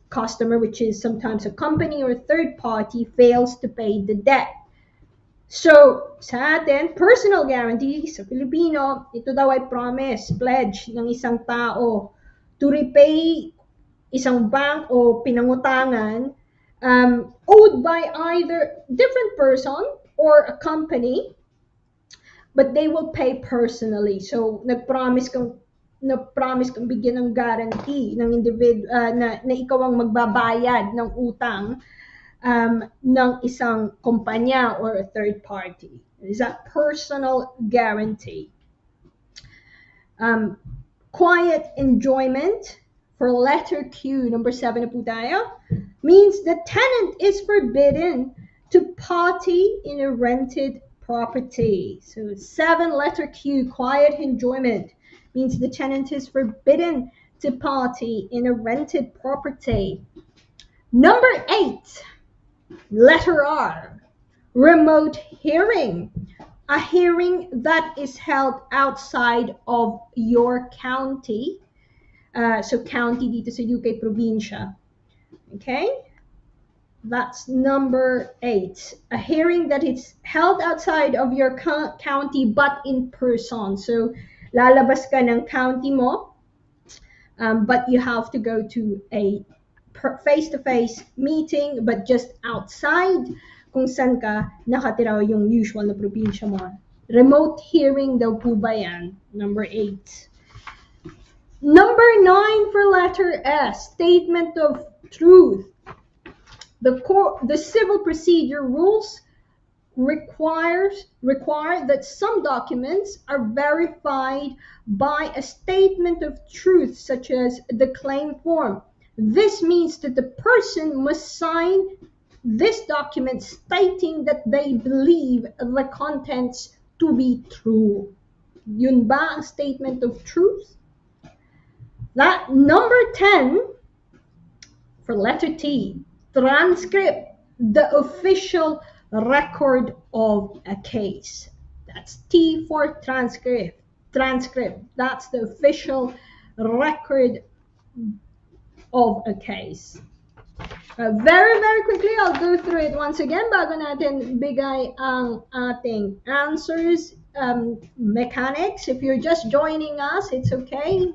customer, which is sometimes a company or a third party, fails to pay the debt. So, sa atin, personal guarantee sa Filipino, ito daw ay promise, pledge ng isang tao to repay isang bank o pinangutangan owed by either different person or a company, but they will pay personally. So, nag-promise kang bigyan ng guarantee ng na ikaw ang magbabayad ng utang ng isang kumpanya or a third party. It is a personal guarantee. Quiet enjoyment for letter Q, number 7 na po tayo, means the tenant is forbidden to party in a rented property. So 7, letter Q, quiet enjoyment, means the tenant is forbidden to party in a rented property. Number 8, letter R, remote hearing. A hearing that is held outside of your county. So county dito sa UK, probinsya. Okay? That's number 8. A hearing that is held outside of your county but in person. So, lalabas ka ng county mo, but you have to go to a face-to-face meeting but just outside kung saan ka nakatira yung usual na probinsya mo. Remote hearing daw po ba yan? Number 8. Number 9 for letter S, statement of truth. The civil procedure rules require that some documents are verified by a statement of truth, such as the claim form. This means that the person must sign this document stating that they believe the contents to be true. Yun ba ang statement of truth? That number 10 for letter T, transcript, the official record of a case. That's T for transcript. That's the official record of a case. Very, very quickly, I'll go through it once again bago natin bigay ang ating answers. Mechanics, if you're just joining us, it's okay.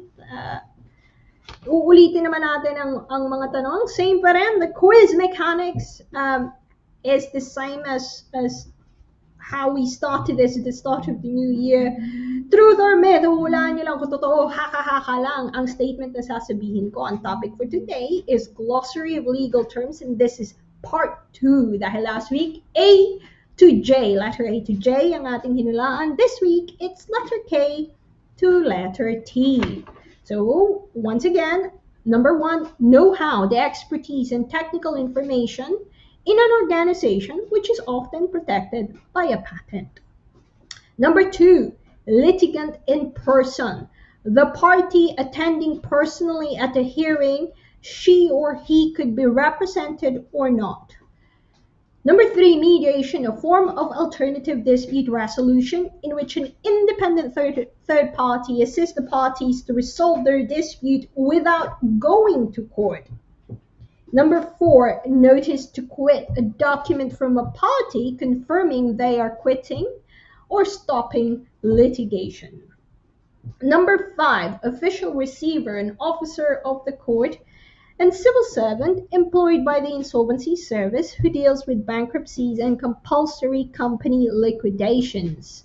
Uulitin naman natin ang mga tanong. Same pa rin. The quiz mechanics is the same as how we started this at the start of the new year. Truth or myth, huhulaan nyo lang kung totoo, haka-haka lang ang statement na sasabihin ko. Ang topic for today is glossary of legal terms, and this is part 2. Dahil last week, A to J, letter A to J ang ating hinulaan. This week, it's letter K to letter T. So, once again, number 1, know-how, the expertise and technical information in an organization which is often protected by a patent. Number 2, litigant in person. The party attending personally at a hearing, she or he could be represented or not. Number 3, mediation, a form of alternative dispute resolution in which an independent third party assists the parties to resolve their dispute without going to court. Number 4, notice to quit, a document from a party confirming they are quitting or stopping litigation. Number 5, official receiver, an officer of the court and civil servant employed by the insolvency service who deals with bankruptcies and compulsory company liquidations.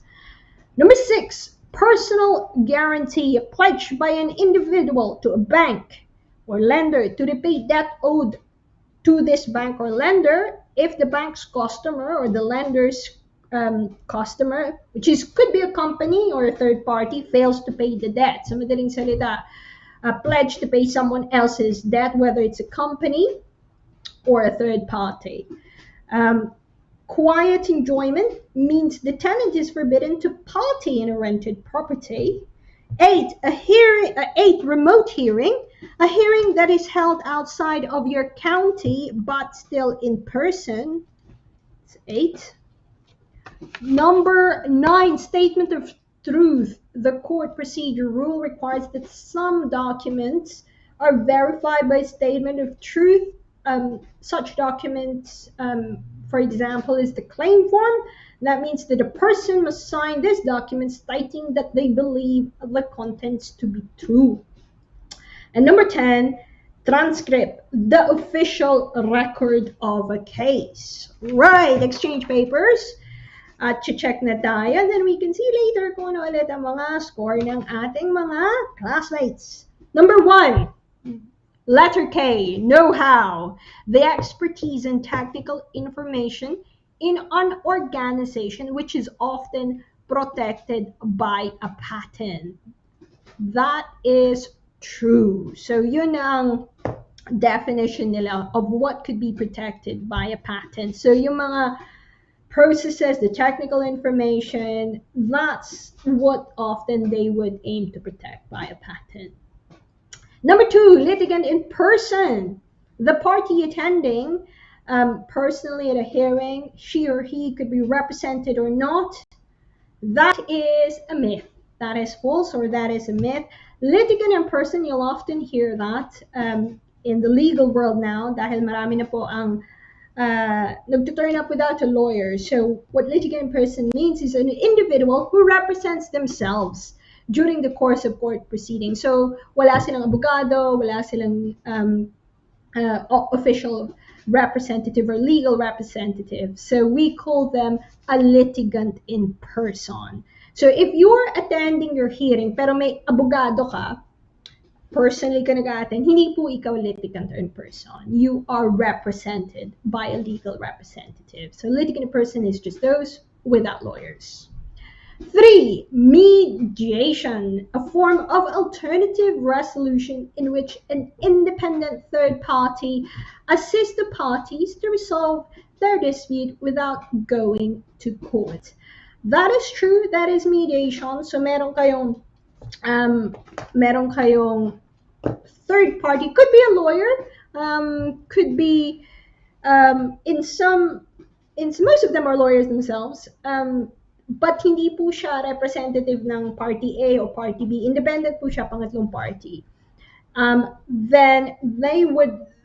Number 6, personal guarantee, a pledge by an individual to a bank or lender to repay debt owed to this bank or lender if the bank's customer or the lender's customer, which could be a company or a third party, fails to pay the debt. Sa madaling salita, a pledge to pay someone else's debt, whether it's a company or a third party. Quiet enjoyment means the tenant is forbidden to party in a rented property. 8, 8, remote hearing, a hearing that is held outside of your county but still in person. It's 8. Number 9, statement of truth. The court procedure rule requires that some documents are verified by statement of truth. Such documents, for example, is the claim form. That means that a person must sign this document stating that they believe the contents to be true. And number 10, transcript, the official record of a case. Right, exchange papers. At check na tayo, and then we can see later kung ano ulit ang mga score ng ating mga classmates. Number 1, letter K, know-how, the expertise and technical information in an organization which is often protected by a patent. That is true. So yun ang definition nila of what could be protected by a patent. So yung mga processes, the technical information, that's what often they would aim to protect by a patent. Number 2, litigant in person. The party attending personally at a hearing, she or he could be represented or not. That is a myth. That is false, or that is a myth. Litigant in person, you'll often hear that in the legal world now dahil marami na po ang nag-turn up without a lawyer. So what litigant in person means is an individual who represents themselves during the course of court proceedings. So wala silang abogado, wala silang official representative or legal representative. So we call them a litigant in person. So if you're attending your hearing pero may abogado ka, personally ka nag-attend, hindi po ikaw litigant in person. You are represented by a legal representative. So litigant in person is just those without lawyers. 3, mediation, a form of alternative resolution in which an independent third party assists the parties to resolve their dispute without going to court. That is true. That is mediation. So meron kayong third party, could be a lawyer, could be most of them are lawyers themselves, but hindi po siya representative ng party A or party B, independent po siya, pangatlong party. Then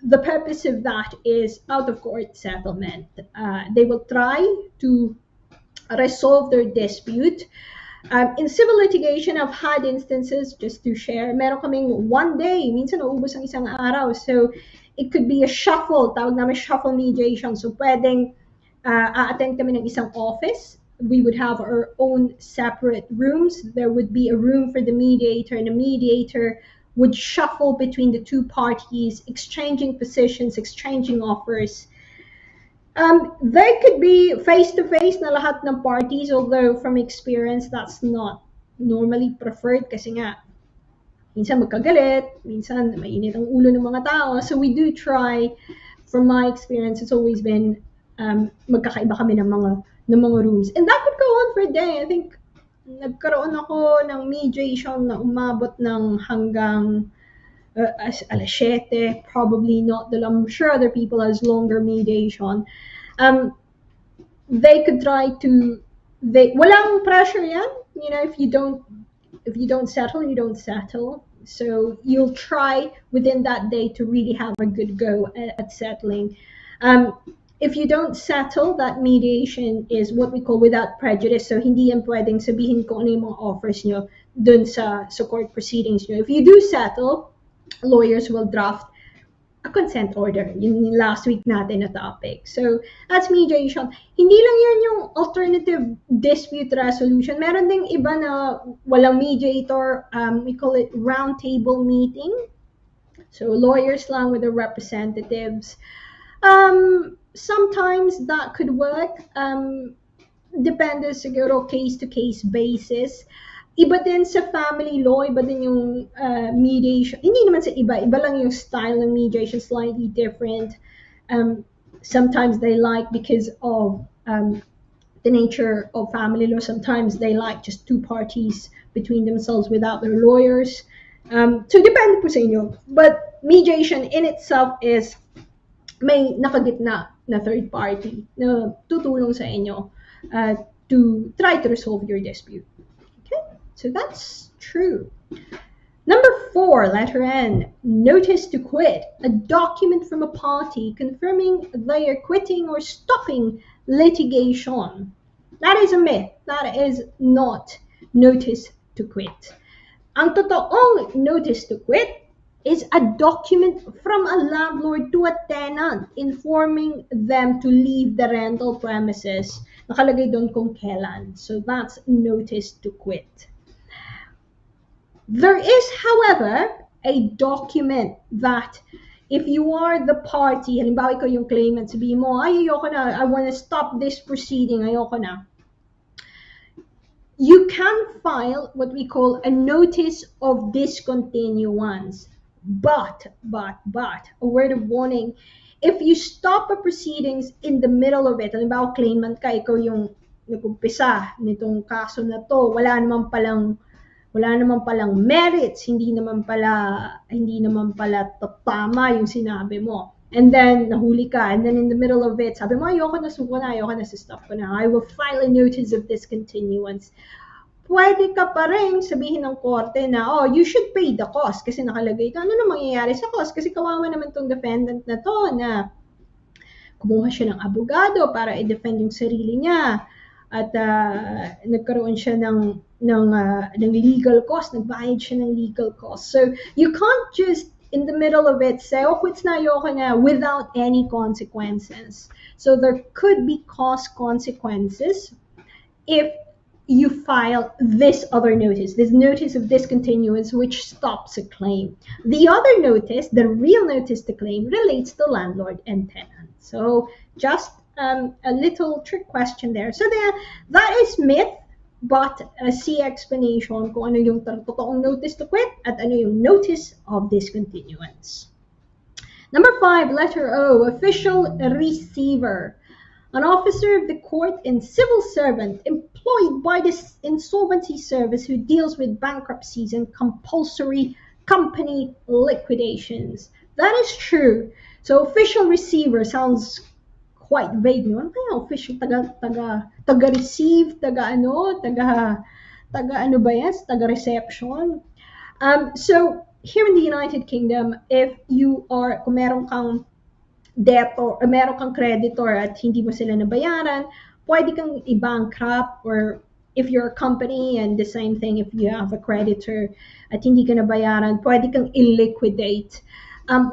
the purpose of that is out of court settlement. They will try to resolve their dispute. In civil litigation, I've had instances, just to share, meron kaming one day, minsan naubos ang isang araw. So it could be a shuffle, tawag namin shuffle mediation. So pwedeng a-attend kami ng isang office. We would have our own separate rooms. There would be a room for the mediator, and the mediator would shuffle between the two parties, exchanging positions, exchanging offers. They could be face-to-face na lahat ng parties, although from experience, that's not normally preferred kasi nga, minsan magkagalit, minsan mainit ang ulo ng mga tao. So we do try, from my experience, it's always been magkakaiba kami ng mga rooms. And that could go on for a day. I think nagkaroon ako ng mediation na umabot ng hanggang alas 7, probably not. I'm sure other people has longer mediation. They could try to, walang pressure yan. You know, if you don't settle, you don't settle. So you'll try within that day to really have a good go at settling. If you don't settle, that mediation is what we call without prejudice. So hindi yan pwedeng sabihin kung ano yung mga offers nyo dun sa court proceedings nyo. If you do settle, lawyers will draft a consent order. Yung last week natin na topic. So that's mediation. Hindi lang yan yung alternative dispute resolution. Meron ding iba na walang mediator. We call it round table meeting. So lawyers lang with their representatives. Sometimes that could work. Depende siguro case-to-case basis. Iba din sa family law, iba din yung mediation. Hindi naman sa iba lang yung style ng mediation, slightly different. Sometimes they like, because of the nature of family law, sometimes they like just two parties between themselves without their lawyers. So depende po sa inyo. But mediation in itself is may nakagitna na third party na tutulong sa inyo to try to resolve your dispute. Okay? So that's true. Number 4, letter N, notice to quit, a document from a party confirming they are quitting or stopping litigation. That is a myth. That is not notice to quit. Ang totoong notice to quit is a document from a landlord to a tenant informing them to leave the rental premises. Nakalagay doon kung kailan. So that's notice to quit. There is, however, a document that if you are the party, halimbawa ikaw yung claimant, sabihin mo, ay, ayoko na, I want to stop this proceeding, ayoko na. You can file what we call a notice of discontinuance. But, a word of warning, if you stop a proceedings in the middle of it, halimbawa claimant ka, ikaw yung nag-umpisa nitong kaso na to, wala naman palang merits, hindi naman pala tama yung sinabi mo. And then nahuli ka, and then in the middle of it, sabi mo, ayoko na, stop ko na. I will file a notice of discontinuance. Pwede ka pa rin sabihin ng korte na, oh, you should pay the cost kasi nakalagay ito. Ano na mangyayari sa cost? Kasi kawawa naman tong defendant na to na kumuha siya ng abogado para i-defend yung sarili niya. At nagkaroon siya ng legal cost, nagbayad siya ng legal cost. So you can't just in the middle of it say, oh, quits na, ayoko na, without any consequences. So there could be cost consequences if you file this other notice, this notice of discontinuance, which stops a claim. The other notice, the real notice to claim, relates to landlord and tenant. So just a little trick question there. So that is myth, but see explanation kung ano yung totoong notice to quit at ano yung notice of discontinuance. Number 5, letter O, official receiver. An officer of the court and civil servant employed by the insolvency service who deals with bankruptcies and compulsory company liquidations. That is true. So official receiver sounds quite vague, no? Ano kaya official, taga-receive, taga-ano ba yan? Taga-reception. So here in the United Kingdom, if you are, kung meron kang debtor, meron kang creditor at hindi mo sila nabayaran, pwede kang i-bankrupt, or if you're a company, and the same thing if you have a creditor at hindi ka nabayaran, pwede kang i-liquidate.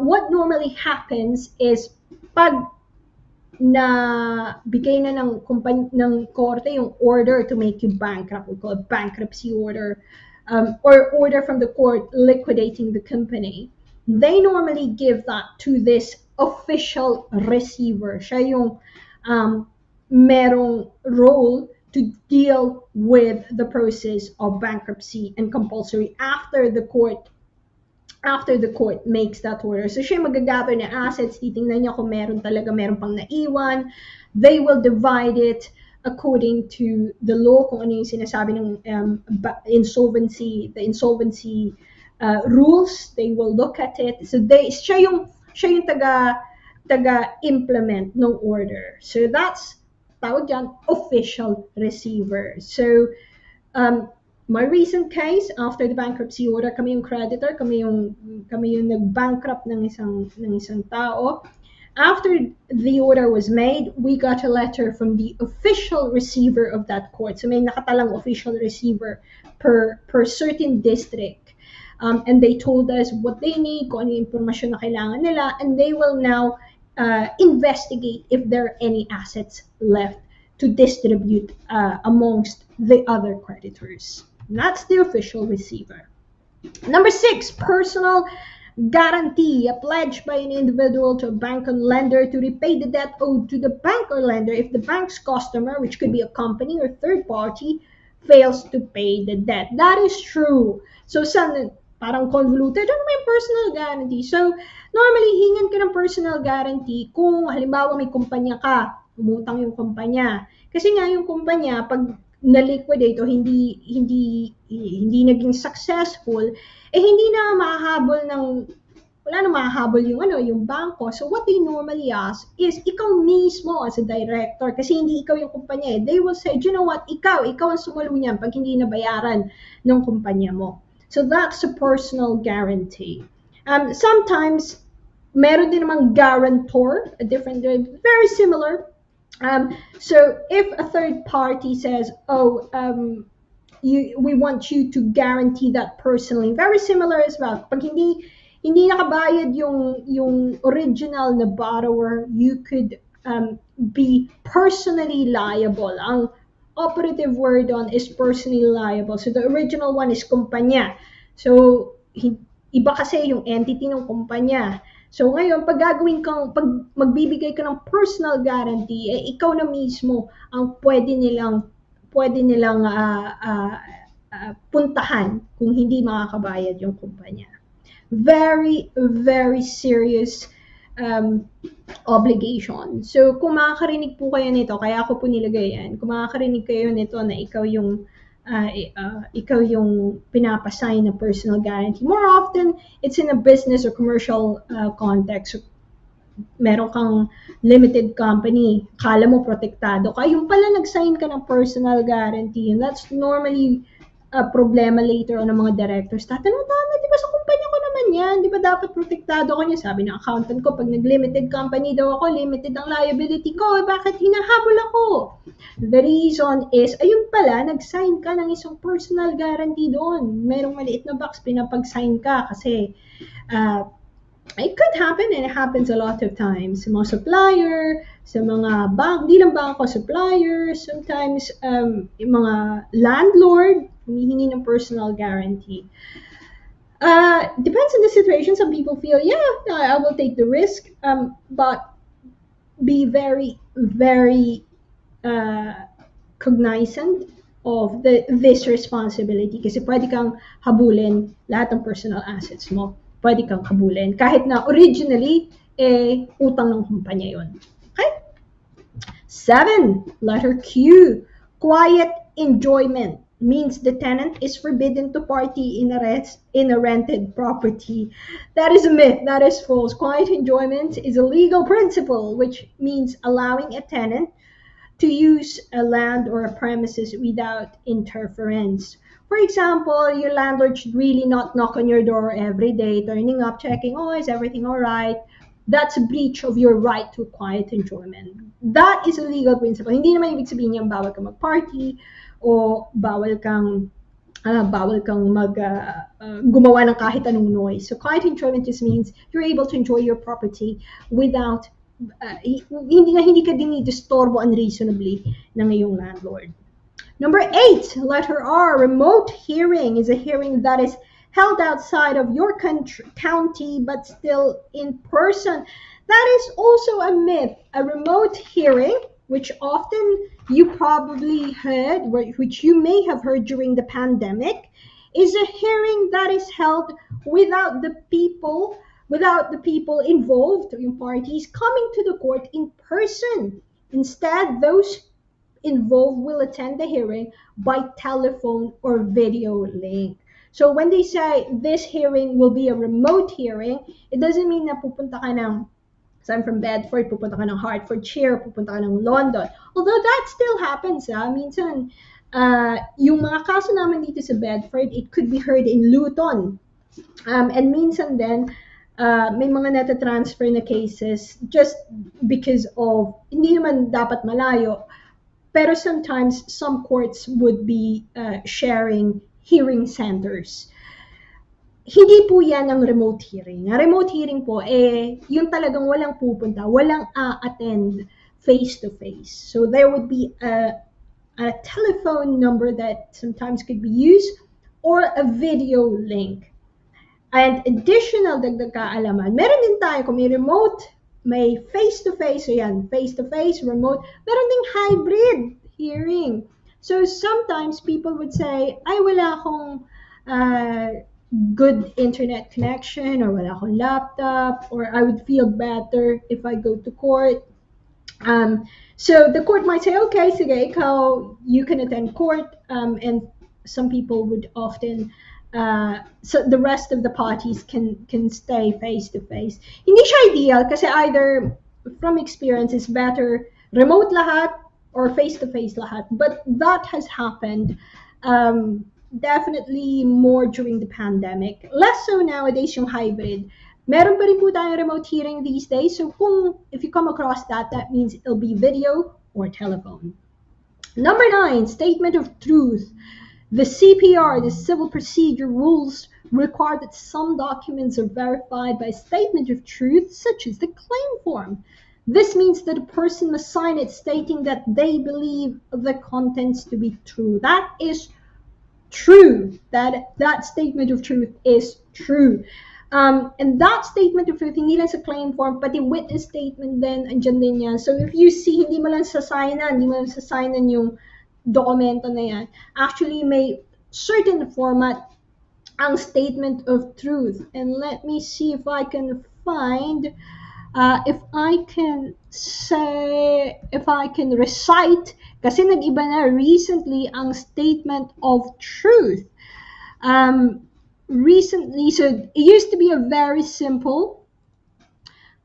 What normally happens is pag na bigay na ng korte yung order to make you bankrupt, we call it bankruptcy order, or order from the court liquidating the company, they normally give that to this official receiver. Siya yung merong role to deal with the process of bankruptcy and compulsory after the court makes that order. So siya magagather na assets, titingnan niya kung meron pang naiwan. They will divide it according to the law, kung ano yung sinasabi ng the insolvency rules. They will look at it. So siya yung taga-implement ng order. So that's tawag dyan, official receiver. So my recent case, after the bankruptcy order, kami yung creditor, kami yung nag-bankrupt ng isang tao. After the order was made, we got a letter from the official receiver of that court. So may nakatalang official receiver per certain district. And they told us what they need, kung ano yung impormasyon na kailangan nila, and they will now investigate if there are any assets left to distribute amongst the other creditors. That's the official receiver. Number 6, personal guarantee, a pledge by an individual to a bank or lender to repay the debt owed to the bank or lender if the bank's customer, which could be a company or third party, fails to pay the debt. That is true. So parang convoluted, ano may personal guarantee? So normally, hingan ka ng personal guarantee kung halimbawa may kumpanya ka, umutang yung kumpanya. Kasi nga yung kumpanya, pag na-liquidate o hindi naging successful, hindi na mahahabol wala na makahabol yung bangko. So what they normally ask is ikaw mismo as a director, kasi hindi ikaw yung kumpanya eh. They will say, you know what, ikaw ang sumalo niyan pag hindi nabayaran ng kumpanya mo. So that's a personal guarantee. Sometimes meron din namang guarantor, a different, very similar. So if a third party says, we want you to guarantee that personally, very similar as well. Pag hindi nakabayad yung original na borrower, you could be personally liable. Ang operative word on is personally liable. So the original one is kumpanya. So iba kasi yung entity ng kumpanya. So ngayon, pag magbibigay ka ng personal guarantee, ikaw na mismo ang pwede nilang puntahan kung hindi makakabayad yung kumpanya. Very, very serious obligation. So kung makakarinig po kayo nito, kaya ako po nilagay yan, kung makakarinig kayo nito na ikaw yung pinapasign na personal guarantee. More often, it's in a business or commercial context. So, meron kang limited company, kala mo protektado ka, yung pala nag-sign ka ng personal guarantee, and that's normally a problema later on ng mga directors. Tatanong, di ba sa kumpanya ko naman yan? Di ba dapat protektado ko niya? Sabi ng accountant ko, pag nag-limited company daw ako, limited ang liability ko, bakit hinahabol ako? The reason is, ayun pala, nag-sign ka ng isang personal guarantee doon. Merong maliit na box, pinapag-sign ka kasi it could happen, and it happens a lot of times. Sa mga supplier, sa mga bank, di lang bangko, suppliers, sometimes yung mga landlord, humihingi ng personal guarantee. Depends on the situation. Some people feel, I will take the risk, but be very, very cognizant of this responsibility, kasi pwede kang habulin lahat ng personal assets mo. Pwede kang habulin. Kahit na originally, utang ng kumpanya yun. Okay? 7, letter Q. Quiet enjoyment means the tenant is forbidden to party in a rented property. That is a myth. That is false. Quiet enjoyment is a legal principle, which means allowing a tenant to use a land or a premises without interference. For example, your landlord should really not knock on your door every day, turning up, checking, is everything all right? That's a breach of your right to quiet enjoyment. That is a legal principle. Hindi naman ibig sabihin niyan bawal kang mag-party o bawal kang gumawa ng kahit anong noise. So quiet enjoyment just means you're able to enjoy your property without hindi ka dinidisturbo unreasonably ng iyong landlord. Number 8, letter R, remote hearing is a hearing that is held outside of your county but still in person. That is also a myth. A remote hearing, which often you probably heard, which you may have heard during the pandemic, is a hearing that is held without the people involved, yung parties, coming to the court in person. Instead, those involved will attend the hearing by telephone or video link. So when they say this hearing will be a remote hearing, it doesn't mean na pupunta ka ng, so I'm from Bedford, pupunta ka ng Hertfordshire, pupunta ka ng London. Although that still happens, minsan, yung mga kaso naman dito sa Bedford, it could be heard in Luton. And minsan din, may mga nata-transfer na cases just because of, hindi naman dapat malayo, pero sometimes some courts would be sharing hearing centers. Hindi po yan ang remote hearing. Ang remote hearing po, yung talagang walang pupunta, walang attend face-to-face. So there would be a telephone number that sometimes could be used or a video link. And additional dagdag kaalaman, meron din tayo kung may remote, may face-to-face, so yan, face-to-face, remote, meron ding hybrid hearing. So sometimes people would say, wala akong good internet connection, or wala akong laptop, or I would feel better if I go to court. So the court might say, okay, sige, ikaw, you can attend court, and some people would often so the rest of the parties can stay face to face. Hindi siya ideal kasi either from experience is better remote lahat or face to face lahat. But that has happened definitely more during the pandemic. Less so nowadays yung hybrid. Meron pa rin po tayong remote hearing these days. So if you come across that, that means it'll be video or telephone. Number 9, statement of truth. The CPR, the Civil Procedure Rules, require that some documents are verified by a statement of truth, such as the claim form. This means that a person must sign it stating that they believe the contents to be true. That is true. That statement of truth is true. And that statement of truth, hindi lang sa claim form, pati witness statement din, andyan din yan. So if you see, hindi mo lang sasignan yung dokumento na yan. Actually, may certain format ang statement of truth. And let me see if I can find, if I can recite, kasi nag-iba na recently ang statement of truth. Recently, so it used to be a very simple,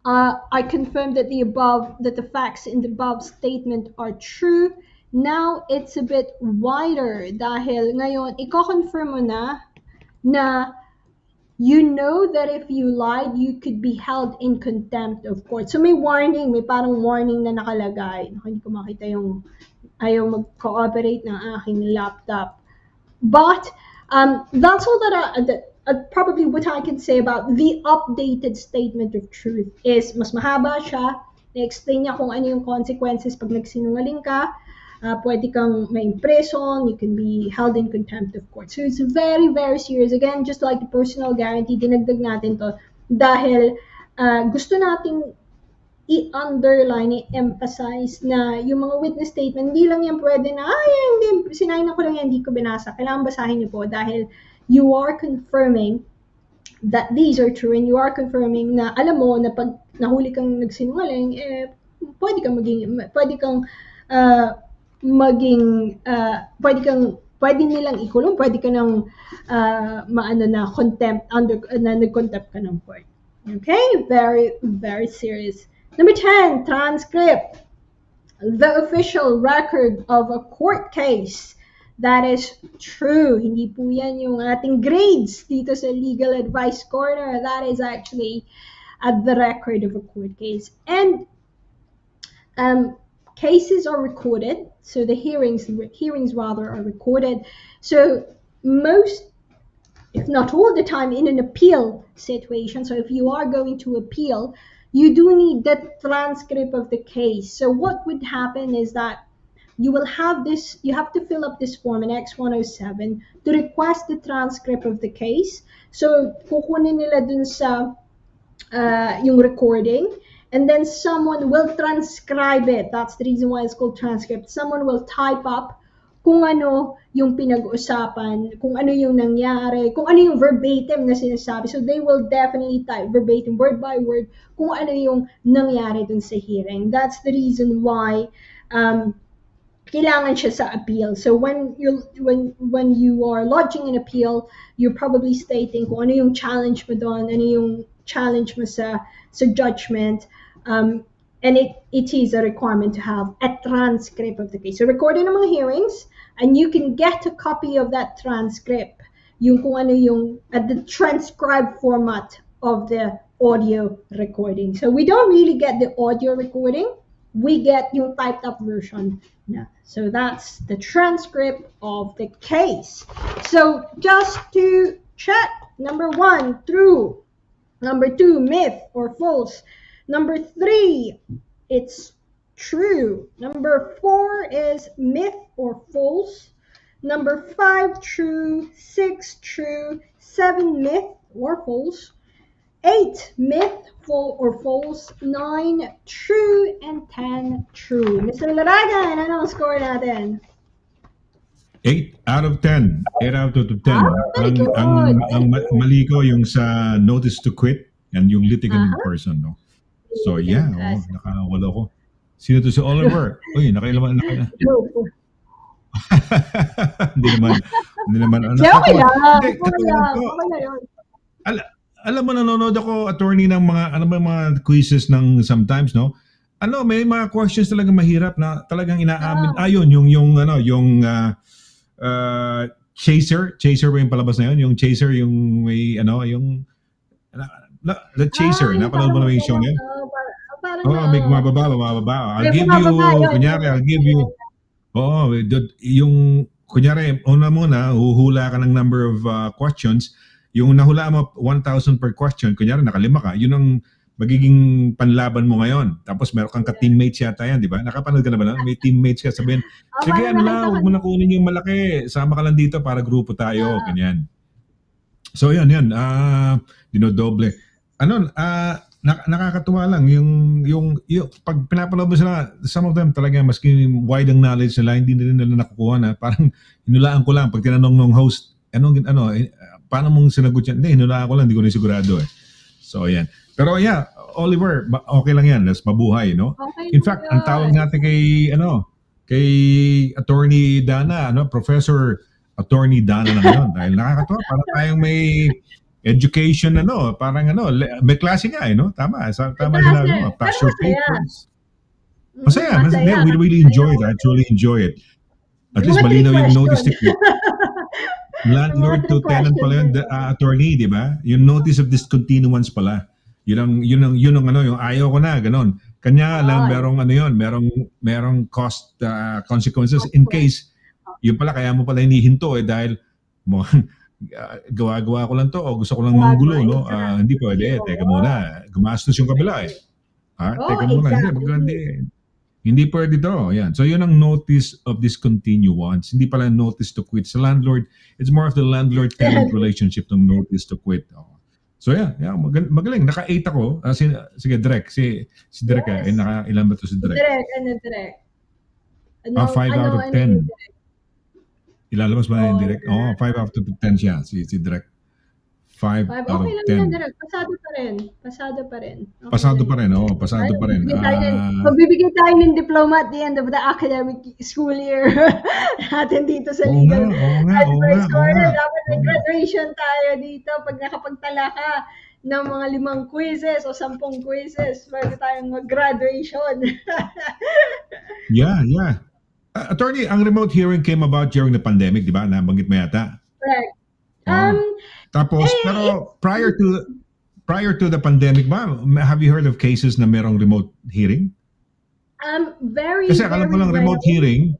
I confirm that the facts in the above statement are true. Now, it's a bit wider dahil ngayon, i-confirm mo na you know that if you lied, you could be held in contempt of court. So may warning, may parang warning na nakalagay. Hindi ko makita yung ayaw mag-cooperate ng aking laptop. But that's all that probably what I can say about the updated statement of truth is mas mahaba siya. Na-explain niya kung ano yung consequences pag nagsinungaling ka. Pwede kang ma-imprison, you can be held in contempt of court. So it's very, very serious. Again, just like the personal guarantee, dinagdag natin to dahil gusto nating i-underline, i-emphasize na yung mga witness statement, hindi lang yan pwede na, hindi, sinayin ko lang yan, hindi ko binasa. Kailangan basahin niyo po dahil you are confirming that these are true and you are confirming na alam mo na pag nahuli kang nagsinungaling, pwede nilang ikulong, pwede ka nang nag-contempt ka ng court. Okay? Very, very serious. Number 10, transcript. The official record of a court case. That is true. Hindi po yan yung ating grades dito sa Legal Advice Corner. That is actually the record of a court case. And cases are recorded. So the hearings are recorded. So most, if not all the time, in an appeal situation, so if you are going to appeal, you do need the transcript of the case. So what would happen is that you have to fill up this form in X107 to request the transcript of the case. So kukunin nila dun sa yung recording, and then someone will transcribe it. That's the reason why it's called transcript. Someone will type up kung ano yung pinag-usapan, kung ano yung nangyari, kung ano yung verbatim na sinasabi. So they will definitely type verbatim, word by word, kung ano yung nangyari dun sa hearing. That's the reason why kailangan siya sa appeal. So when you are lodging an appeal, you're probably stating kung ano yung challenge mo doon, ano yung challenge mo sa judgment. And it is a requirement to have a transcript of the case. So recording ng mga hearings, and you can get a copy of that transcript, yung kung ano yung the transcribed format of the audio recording. So we don't really get the audio recording, we get yung typed up version na. So that's the transcript of the case. So just to check, number 1, true. Number 2, myth or false. Number 3, it's true. Number 4 is myth or false. Number 5, true. 6, true. 7, myth or false. 8, myth or false. 9, true. And 10, true. Mr. Laragan, ano ang score natin? 8 out of 10. 8 out of 10. very good. Ang mali ko yung sa notice to quit and yung litigant in person, no? So yeah, nakawala ko. Sino to si Oliver? Uy, nakailaman. Hindi naman. Hindi naman, Hindi, okay nakakatawa. lang. Hindi, Okay katulad lang. ko, Okay na yun. alam mo, nanonood ako, attorney, ng mga, ano ba, mga quizzes ng sometimes, no? May mga questions talaga mahirap na talagang inaamin. Yun, Chaser ba yung palabas na yun? Yung Chaser, yung may, yung, the Chaser, Yung napanood mo parang na yung show na yun? parang May bumababa. may bumababa yun. I'll give you, yung, kunyari, una muna, huhula ka ng number of questions. Yung nahula mo 1,000 per question, kunyari nakalima ka, yun ang magiging panlaban mo ngayon. Tapos meron kang ka-teammates yata yan, di ba? Nakapanood ka na ba nun? May teammates ka, sabihin, sige, parang nakita huwag ko mo na kunin yung malaki. Sama ka lang dito para grupo tayo, ganyan. So, yan. Dinodoble. Nakakatuwa lang yung pag pinapanood mo sila, some of them talaga maski wide ang knowledge nila, hindi rin nila nakukuha na. Parang hinulaan ko lang pag tinanong ng host, paano mong sinagot yan? Hindi, hinulaan ko lang, hindi ko rin sigurado eh. So, yan. Pero yeah, Oliver, okay lang yan. Let's mabuhay, no? Okay In fact, ang tawag natin kay Attorney DANNA, Professor Attorney DANNA na ngayon. Dahil nakakatuwa, parang tayong may education, parang may klase nga, no? Tama sinabi mo. Pass your papers. Masaya. We really enjoy it. I truly enjoy it. At least malinaw yung notice to quit. Landlord to tenant pala yun, attorney, di ba? Yung notice of discontinuance pala. Yun ang yung ayaw ko na, ganon. Kanya lang merong cost consequences in case yun pala kaya mo pala hinihinto dahil gawa-gawa ko lang to o gusto ko lang manggulo, no? Hindi pwede, teka muna. Gumastos yung kabila eh. Teka muna, hindi pwede to. Yan. So yun ang notice of discontinuance. Hindi pala notice to quit. Sa landlord, it's more of the landlord-tenant relationship ng notice to quit. So magaling. Naka-8 ako. Sige, Direk. Si Direk, naka-ilan ba to si Direk? Direk. 5 out of 10. Ilalabas ba yung Direk? 5 out of 10 siya, si Direk. 5 out of 10. Okay lang yan, Direk. Pasado pa rin. Okay pasado pa rin. Magbibigay tayo ng diploma at the end of the academic school year natin dito sa Legal Advice Corner. Dapat may graduation tayo dito pag nakapagtala ka ng mga 5 quizzes o 10 quizzes. Pwede tayong mag-graduation. Yeah. Attorney, ang remote hearing came about during the pandemic, di ba? Nabanggit mo yata. Correct. Tapos, pero prior to the pandemic ba, have you heard of cases na merong remote hearing? Kasi akala ko lang remote hearing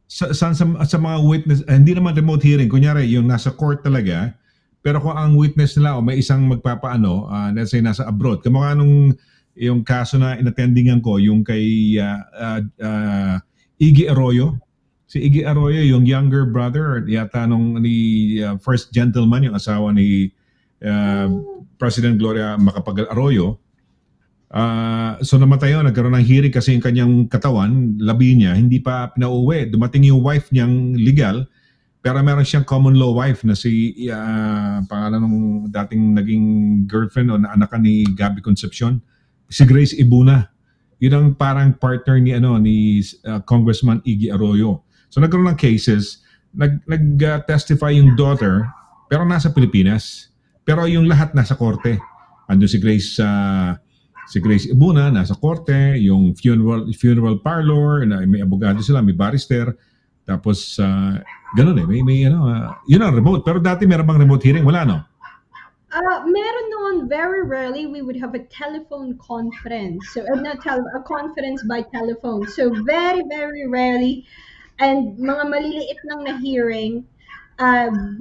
sa mga witness, hindi naman remote hearing, kunyari yung nasa court talaga, pero kung ang witness nila o may isang magpapaano, let's say nasa abroad, kamukha nung yung kaso na inattendingan ko, yung kay Iggy Arroyo. Si Iggy Arroyo, yung younger brother yata ni first gentleman, yung asawa ni President Gloria Macapagal Arroyo. So namatay yun, nagkaroon ng hearing kasi yung kanyang katawan, labi niya, hindi pa pinauwi. Dumating yung wife niyang legal, pero meron siyang common law wife na si pangalan ng dating naging girlfriend o anak ni Gabby Concepcion, si Grace Ibuna. Yun ang parang partner ni Congressman Iggy Arroyo. So nagkaroon ng cases, nag-testify yung daughter, pero nasa Pilipinas. Pero yung lahat nasa korte. Andun si Grace Ibuna, nasa korte, yung funeral parlor, may abogado sila, may barrister. Tapos, ganun yun ang remote. Pero dati meron bang remote hearing? Wala, no? Meron noon, very rarely, we would have a telephone conference. So, a conference by telephone. So, very, very rarely. And mga maliliit lang na hearing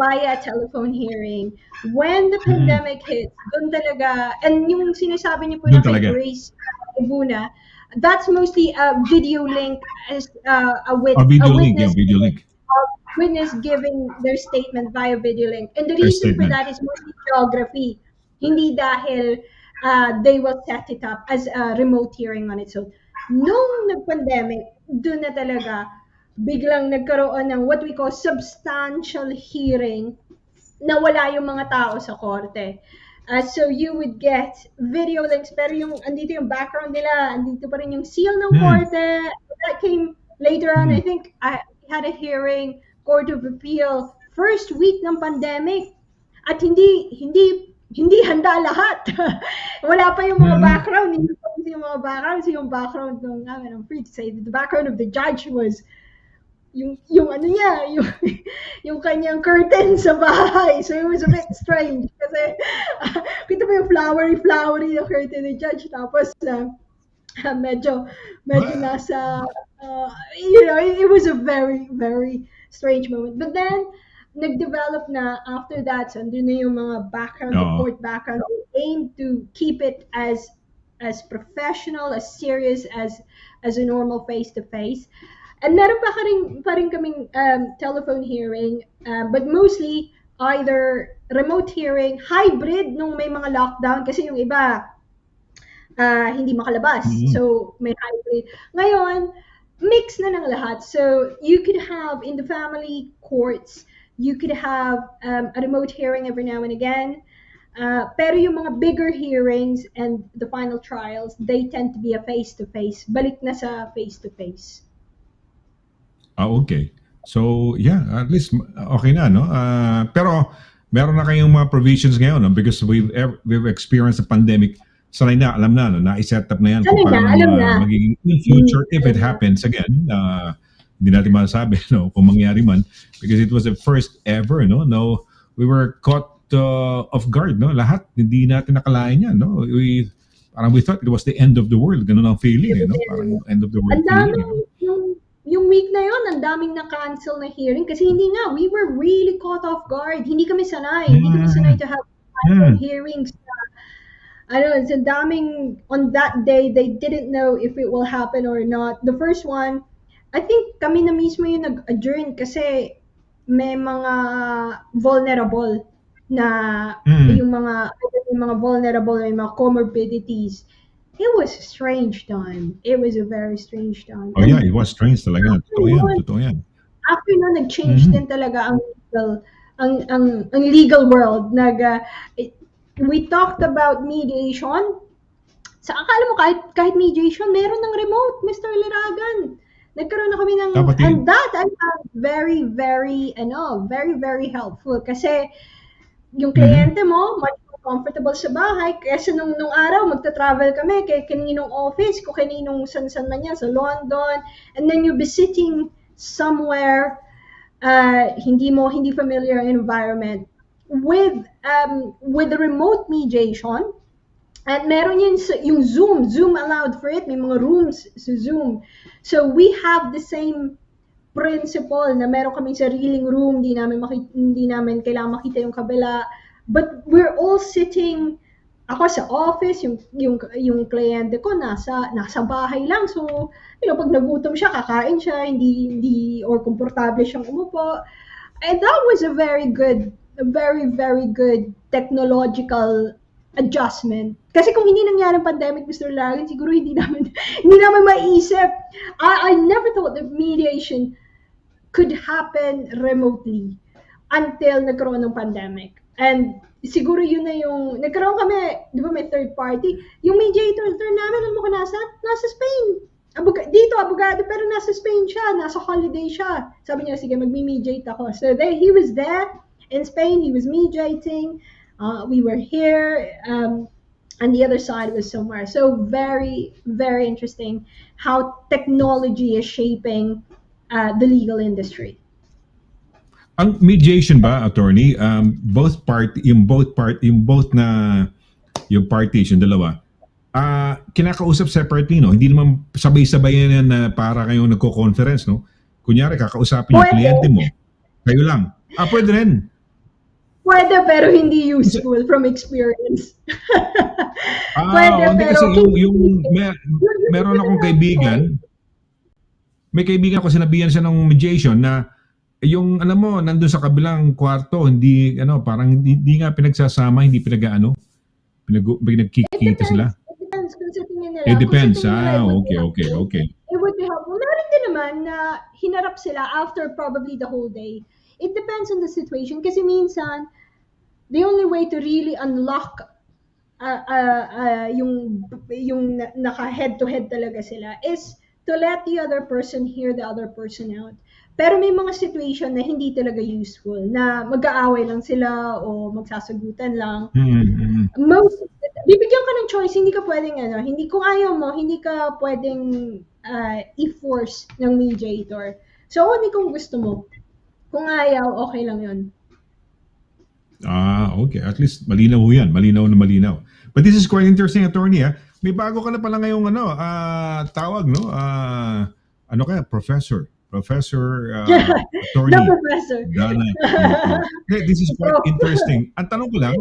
via telephone hearing. When the pandemic hit, doon talaga, and yung sinasabi niyo po na kay Grace Ibuna, that's mostly a video link as a witness. Video link. Witness giving their statement via video link. And the reason for that is mostly geography. Hindi dahil they will set it up as a remote hearing on its own. Nung nag-pandemic, doon na talaga biglang nagkaroon ng what we call substantial hearing na wala yung mga tao sa korte. So you would get video links, pero yung andito yung background nila, andito pa rin yung seal ng korte. That came later on. I think I had a hearing, Court of Appeal first week ng pandemic. At hindi handa lahat. Wala pa yung mga background, hindi pa yung mga background. So yung background I'm free to say, the background of the judge was yung ano niya, yung kanyang curtain sa bahay. So it was a bit strange kasi kita mo yung flowery na curtain ni judge, tapos medyo nasa it was a very very strange moment. But then nag-develop na after that, so andun na yung mga background, report background. They aim to keep it as professional, as serious as a normal face-to-face. And meron pa rin kaming telephone hearing, but mostly either remote hearing, hybrid nung may mga lockdown kasi yung iba hindi makalabas. So may hybrid. Ngayon, mix na ng lahat. So you could have in the family courts, you could have a remote hearing every now and again. Pero yung mga bigger hearings and the final trials, they tend to be a face-to-face. Balik na sa face-to-face. Okay. So, yeah, at least okay na, no? Pero meron na kayong mga provisions ngayon, no? Because we've experienced a pandemic. Sanay na, alam na, no? Na-set up na yan kung paano magiging in future if it happens again. Hindi natin masasabi, no? Kung mangyari man. Because it was the first ever, no? No, we were caught off guard, no? Lahat, hindi natin nakalain yan, no? We thought it was the end of the world. Ganun ang feeling, no? Parang end of the world feeling. Yung week na yon, ang daming na-cancel na hearing kasi we were really caught off guard. Hindi kami sanay to have hearings. It's a daming, on that day, they didn't know if it will happen or not. The first one, I think kami na mismo yung nag-adjourn kasi may mga vulnerable na yung mga vulnerable, may mga comorbidities. It was a strange time. It was a very strange time. Oh yeah, it was strange talaga. Totoo yan. After na nag-change din talaga ang legal world. We talked about mediation. Sa akala mo kahit mediation, meron ng remote, Mr. Laragan. Nagkaroon na kami ng and that I found very very very helpful kasi yung kliyente mo much comfortable sa bahay kasi nung araw magta-travel kami kay kaninong office, kung kaninong san man yan, sa London, and then you'll be sitting somewhere hindi familiar environment with the remote mediation. And meron yung Zoom allowed for it, may mga rooms sa Zoom. So we have the same principle na meron kaming sariling room, hindi namin kailangan makita yung kabila. But we're all sitting, ako sa office, yung kliyente ko nasa bahay lang. So, pag nagutom siya, kakain siya, hindi or komportable siyang umupo. And that was a very very good technological adjustment. Kasi kung hindi nangyari ang pandemic, Mr. Laragan, siguro hindi namin maiisip. I never thought that mediation could happen remotely until nagkaroon ng pandemic. And siguro yun na yung, nagkaroon kami, di ba may third party, yung mediator namin, alam mo ko nasa Spain. Dito, abogado, pero nasa Spain siya, nasa holiday siya. Sabi niya, sige, magme-mediate ako. So he was there in Spain, he was mediating, we were here, and the other side was somewhere. So very, very interesting how technology is shaping the legal industry. Ang mediation ba, attorney, both parties, yung parties, yung dalawa, kinakausap separately, no? Hindi naman sabay-sabay yan na para kayong nagko-conference, no? Kunyari, kakausapin yung kliyente mo, kayo lang. Pwede rin. Pwede, pero hindi useful from experience. Pwede, pero kasi meron akong kaibigan, may kaibigan ko, sinabihan siya ng mediation na yung alam mo nandun sa kabilang kwarto, hindi parang hindi nga pinagsasama, hindi pinagkikita sila. It depends kung sa tingin nila. It depends. Okay. It would be helpful. Meron din naman na hinarap sila after probably the whole day. It depends on the situation kasi minsan the only way to really unlock yung naka head to head talaga sila is to let the other person hear the other person out. Pero may mga situation na hindi talaga useful, na mag-aaway lang sila o magsasagutan lang. Most, bibigyan ka ng choice, hindi ka pwedeng hindi, kung ayaw mo, hindi ka pwedeng i-force ng mediator. So, only kung gusto mo. Kung ayaw, okay lang yun. Okay. At least malinaw ho yan. Malinaw na malinaw. But this is quite interesting, attorney. May bago ka na pala ngayong tawag, no? Ano kaya? Professor, attorney. The professor. DANNA. Okay, this is quite interesting. Ang tanong ko lang,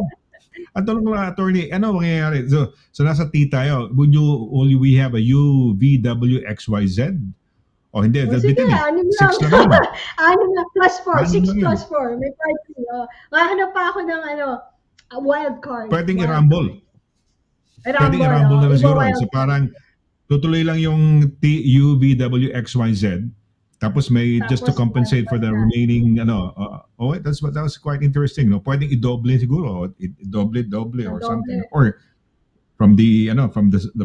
attorney, ano mangyayari? So nasa T tayo. Would we have a UVWXYZ? O hindi, Sige, bitin eh. anim 6 lang. lang. Anim lang, plus 4. Anim 6 lang plus 4. May party. Mahanap pa ako ng wild card. Pwedeng Wild i-rumble. card. Pwedeng i-rumble na lang siguro. Iba wild So parang tutuloy lang yung TUVWXYZ. Tapos may just to Tapos, compensate for the na. remaining that was quite interesting, no? Pwedeng i-double siguro, double or something, or from the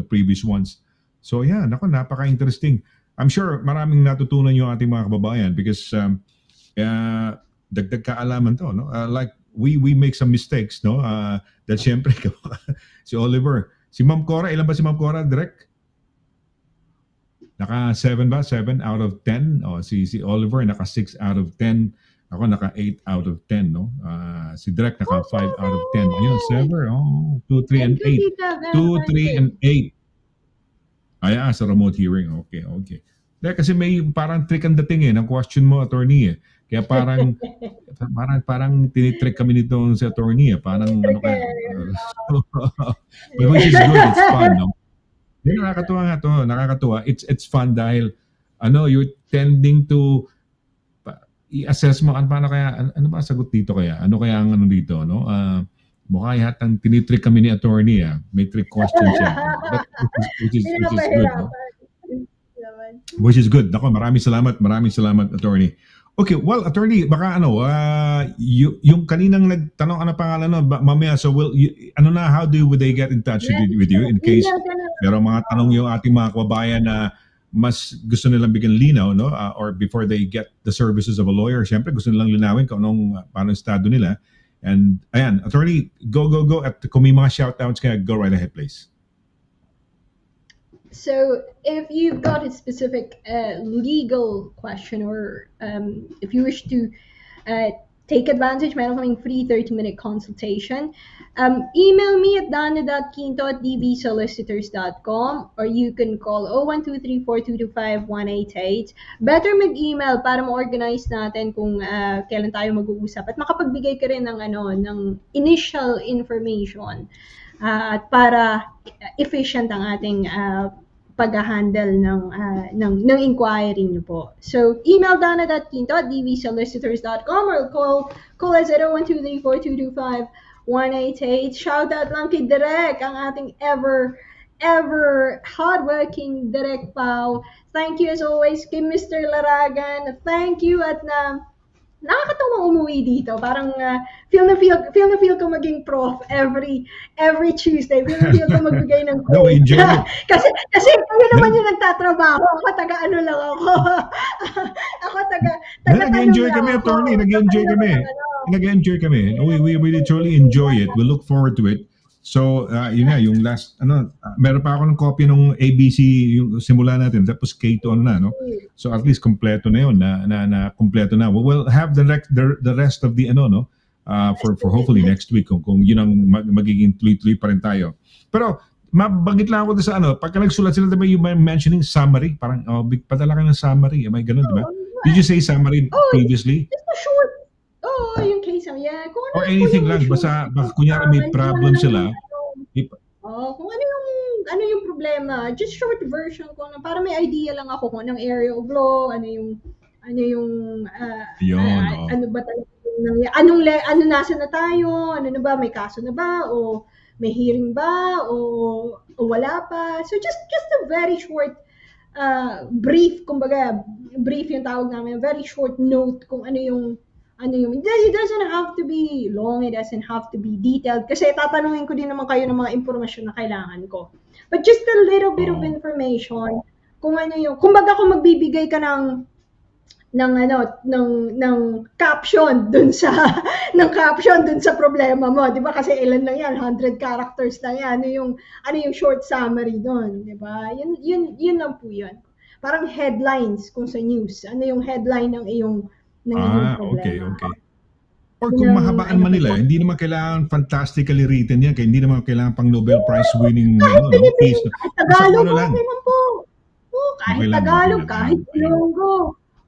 previous ones. So yeah, nako, napaka-interesting. I'm sure maraming natutunan yung ating mga kababayan because dagdag kaalaman to, no? Like we make some mistakes, no? That syempre si Oliver, si Ma'am Cora, ilan ba si Ma'am Cora direct? Naka 7 ba? 7 out of 10. Si Oliver naka 6 out of 10. Ako naka 8 out of 10, no? Si Direk naka 5 out of 10. Ayun, Sever. 2, 3, and 8. 2, 3, and 8. Sa remote hearing. Okay. Kasi may parang trick ang dating ng question mo, attorney. Kaya parang tinitrick kami nito sa attorney. Parang kaya. But which is good. It's fun, no? Nakakatuwa nga to. Nakakatuwa. It's fun dahil you're tending to i-assess mo paano kaya, ano ba sagot dito kaya? Ano kaya ang dito, no? Mukha yatang tinitrick kami ni attorney, May trick questions siya. Which is good, no? Which is good. Nako, maraming salamat, attorney. Okay, well, attorney, baka yung kaninang nagtanong pangalan, mamaya, so how would they get in touch with you in case meron mga tanong yung ating mga kababayan na mas gusto nilang bigyan linaw, no? Or before they get the services of a lawyer, syempre gusto nilang linawin kung paano estado nila. And ayan, attorney, go. At kung may mga shoutouts kaya, go right ahead, please. So if you've got a specific legal question or if you wish to take advantage, meron kaming free 30-minute consultation. Email me at danna.quinto@dbsolicitors.com or you can call 0123-4225-188. Better mag-email para ma-organize natin kung kailan tayo mag-uusap at makapagbigay ka rin ng initial information at para efficient ang ating pag-handle ng inquiry niyo po. So, email danna.quinto@dbsolicitors.com or call us at 0123-4225-188. Shout out lang kay Direk, ang ating ever hardworking Direk Pao. Thank you as always kay Mr. Laragan. Thank you at nakakatuwang umuwi dito. Parang feel na feel ko maging prof every Tuesday. Feel ko magbigay ng No, enjoy it. kasi kami naman yung nagtatrabaho. Ako taga-ano lang ako. Ako Nag-enjoy kami, attorney. Nag-enjoy kami. We really truly enjoy it. We look forward to it. So, yun nga, yung last, meron pa ako ng copy ng ABC, yung simula natin, tapos K2 no? So, at least kompleto na yun, na kompleto na. We'll have the rest of the, for hopefully next week, kung yun ang magiging tuloy-tuloy pa rin tayo. Pero, mabagit lang ako sa pagka nagsulat sila, diba yung mentioning summary, parang, padala ka ng summary, may ganun, diba? Did you say summary previously? Just a short. Yung case, yeah. Kung or anything lang, basta kunyari may problem sila. Kung ano yung problema, just short version ko na para may idea lang ako kung anong area of law, ano ba talaga nasa na tayo, ano na ba, may kaso na ba, o may hearing ba, o wala pa. So just a very short brief, kumbaga, brief yung tawag namin, a very short note kung ano yung it doesn't have to be long, it doesn't have to be detailed, kasi tatanungin ko din naman kayo ng mga impormasyon na kailangan ko. But just a little bit of information, kung ano yung, kumbaga kung magbibigay ka ng ng caption dun sa problema mo, 'di ba? Kasi ilan lang 'yan, 100 characters lang 'yan. Ano yung short summary doon, 'di ba? Yun lang po 'yun. Parang headlines kung sa news. Ano yung headline ng iyong Okay, problema? okay. Or kung mahabaan man nila, hindi naman kailangan fantastically written yan, kaya hindi naman kailangan pang Nobel Prize winning Kahit piece. Pilipino, kahit Tagalog, Ano lang. okay lang po. Oo, kahit Okay lang, Tagalog, okay lang. kahit Okay. Ilonggo,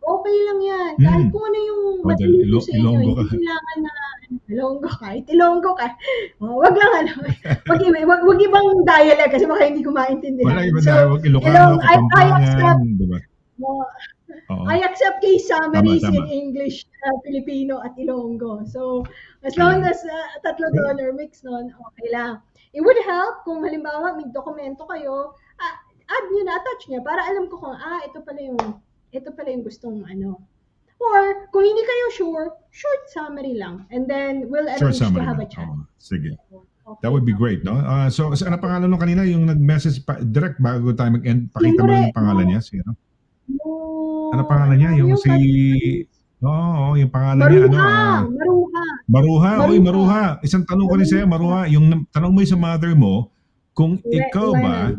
okay lang yan. Kahit kung ano yung O, dahil matulog sa inyo, Ilonggo hindi ka. kailangan na Ilonggo, kahit Ilonggo ka. Wag lang wag ibang dialect kasi baka hindi ko maintindihan. Wala iba So, na, huwag Ilocano, I accept, Kapampangan, diba? oh, Oo. I accept case summaries Tama. in English, Filipino at Ilonggo. So, as long as tatlo doon or mix nun, okay lang. It would help kung halimbawa may dokumento kayo, add nyo na, attach nyo para alam ko kung, ito pala yung gustong ano. Or, kung hindi kayo sure, short summary lang. And then, we'll Short arrange to summary have a lang. chat. Oo, sige. Okay. That would be great, no? So, ano pangalan nung kanina? Yung nag-message direct bago tayo mag-end, pakita mo lang yung pangalan niya. Si, ano? Ano pangalan niya? Yung si... Oo, yung pangalan niya. Maruha. Oy, Maruha. Isang tanong ko rin sa'yo, Maruha. Yung tanong mo yung sa mother mo, kung ikaw ba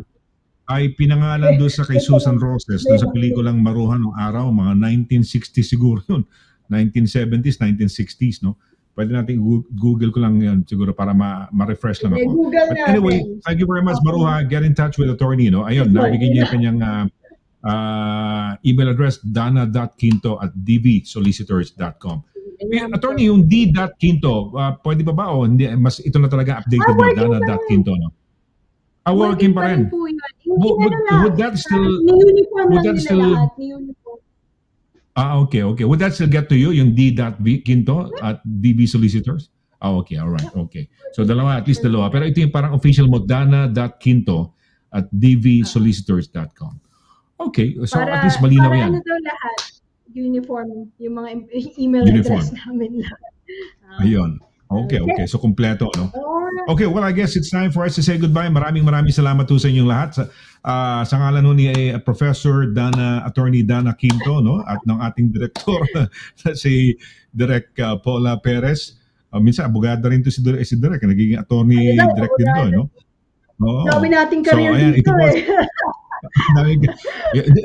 ay pinangalan doon sa kay Susan Roses, doon sa pelikulang Maruha nung araw, mga 1960s siguro yun. 1970s, 1960s, no? Pwede natin Google ko lang yan siguro para ma-refresh lang ako. Google But anyway, thank you very much, Maruha. Get in touch with attorney, no? Ayun, nabigyan niya yung kanyang email address, danna.quinto@dvsolicitors.com. Attorney, yung d.quinto, pwede ba o hindi? Mas ito na talaga updated mo, danna.quinto, no? Working pa rin. Would that still... Would that still... Okay. Would that still get to you, yung d.quinto at DB Solicitors? Okay, alright, okay. So at least dalawa. Pero ito yung parang official mo, danna.quinto at dvsolicitors.com. Okay, so at least malinaw yan. Para daw lahat, uniform, yung mga email address namin lahat. Ayun. Okay. So kompleto, no? Okay, well, I guess it's time for us to say goodbye. Maraming salamat po sa inyong lahat. Sa ngalan ni Professor Attorney Danna Quinto, no? At ng ating director, si Direk Paula Perez. Minsan, abogada rin to si Direk. Nagiging attorney direct din to, no? Oo. Dami nating career dito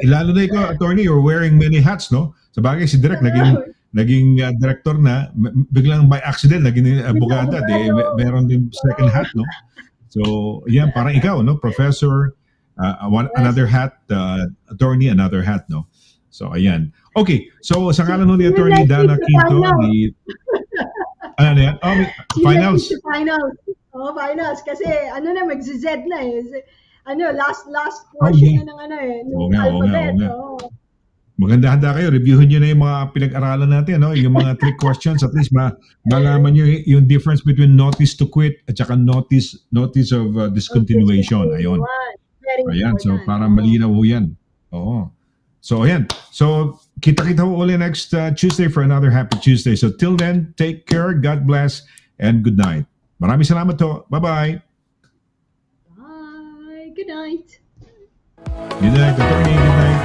Lalo na ikaw, attorney, you're wearing many hats, no? Sa bagay, si Direk naging director na, biglang by accident, naging abogada. Meron din second hat, no? So, yan, parang ikaw, no? Professor, another hat, attorney, another hat, no? So, ayan. Okay, so sa ngalan ni Attorney Danna Quinto, finals. Finals. Kasi, mag-Z na eh. Last portion na ng alphabet. Maganda-handa kayo. Reviewin nyo na yung mga pinag-aralan natin, no? Yung mga trick questions, at least malaman nyo yung difference between notice to quit at saka notice of discontinuation. Ayun. Ayan, so para malinaw ho yan. Oo. So, ayan. So, kita-kita ho ulit next Tuesday for another Happy Tuesday. So, till then, take care, God bless, and good night. Maraming salamat ho. Bye-bye. Bye. Good night. Good night, attorney. Good night.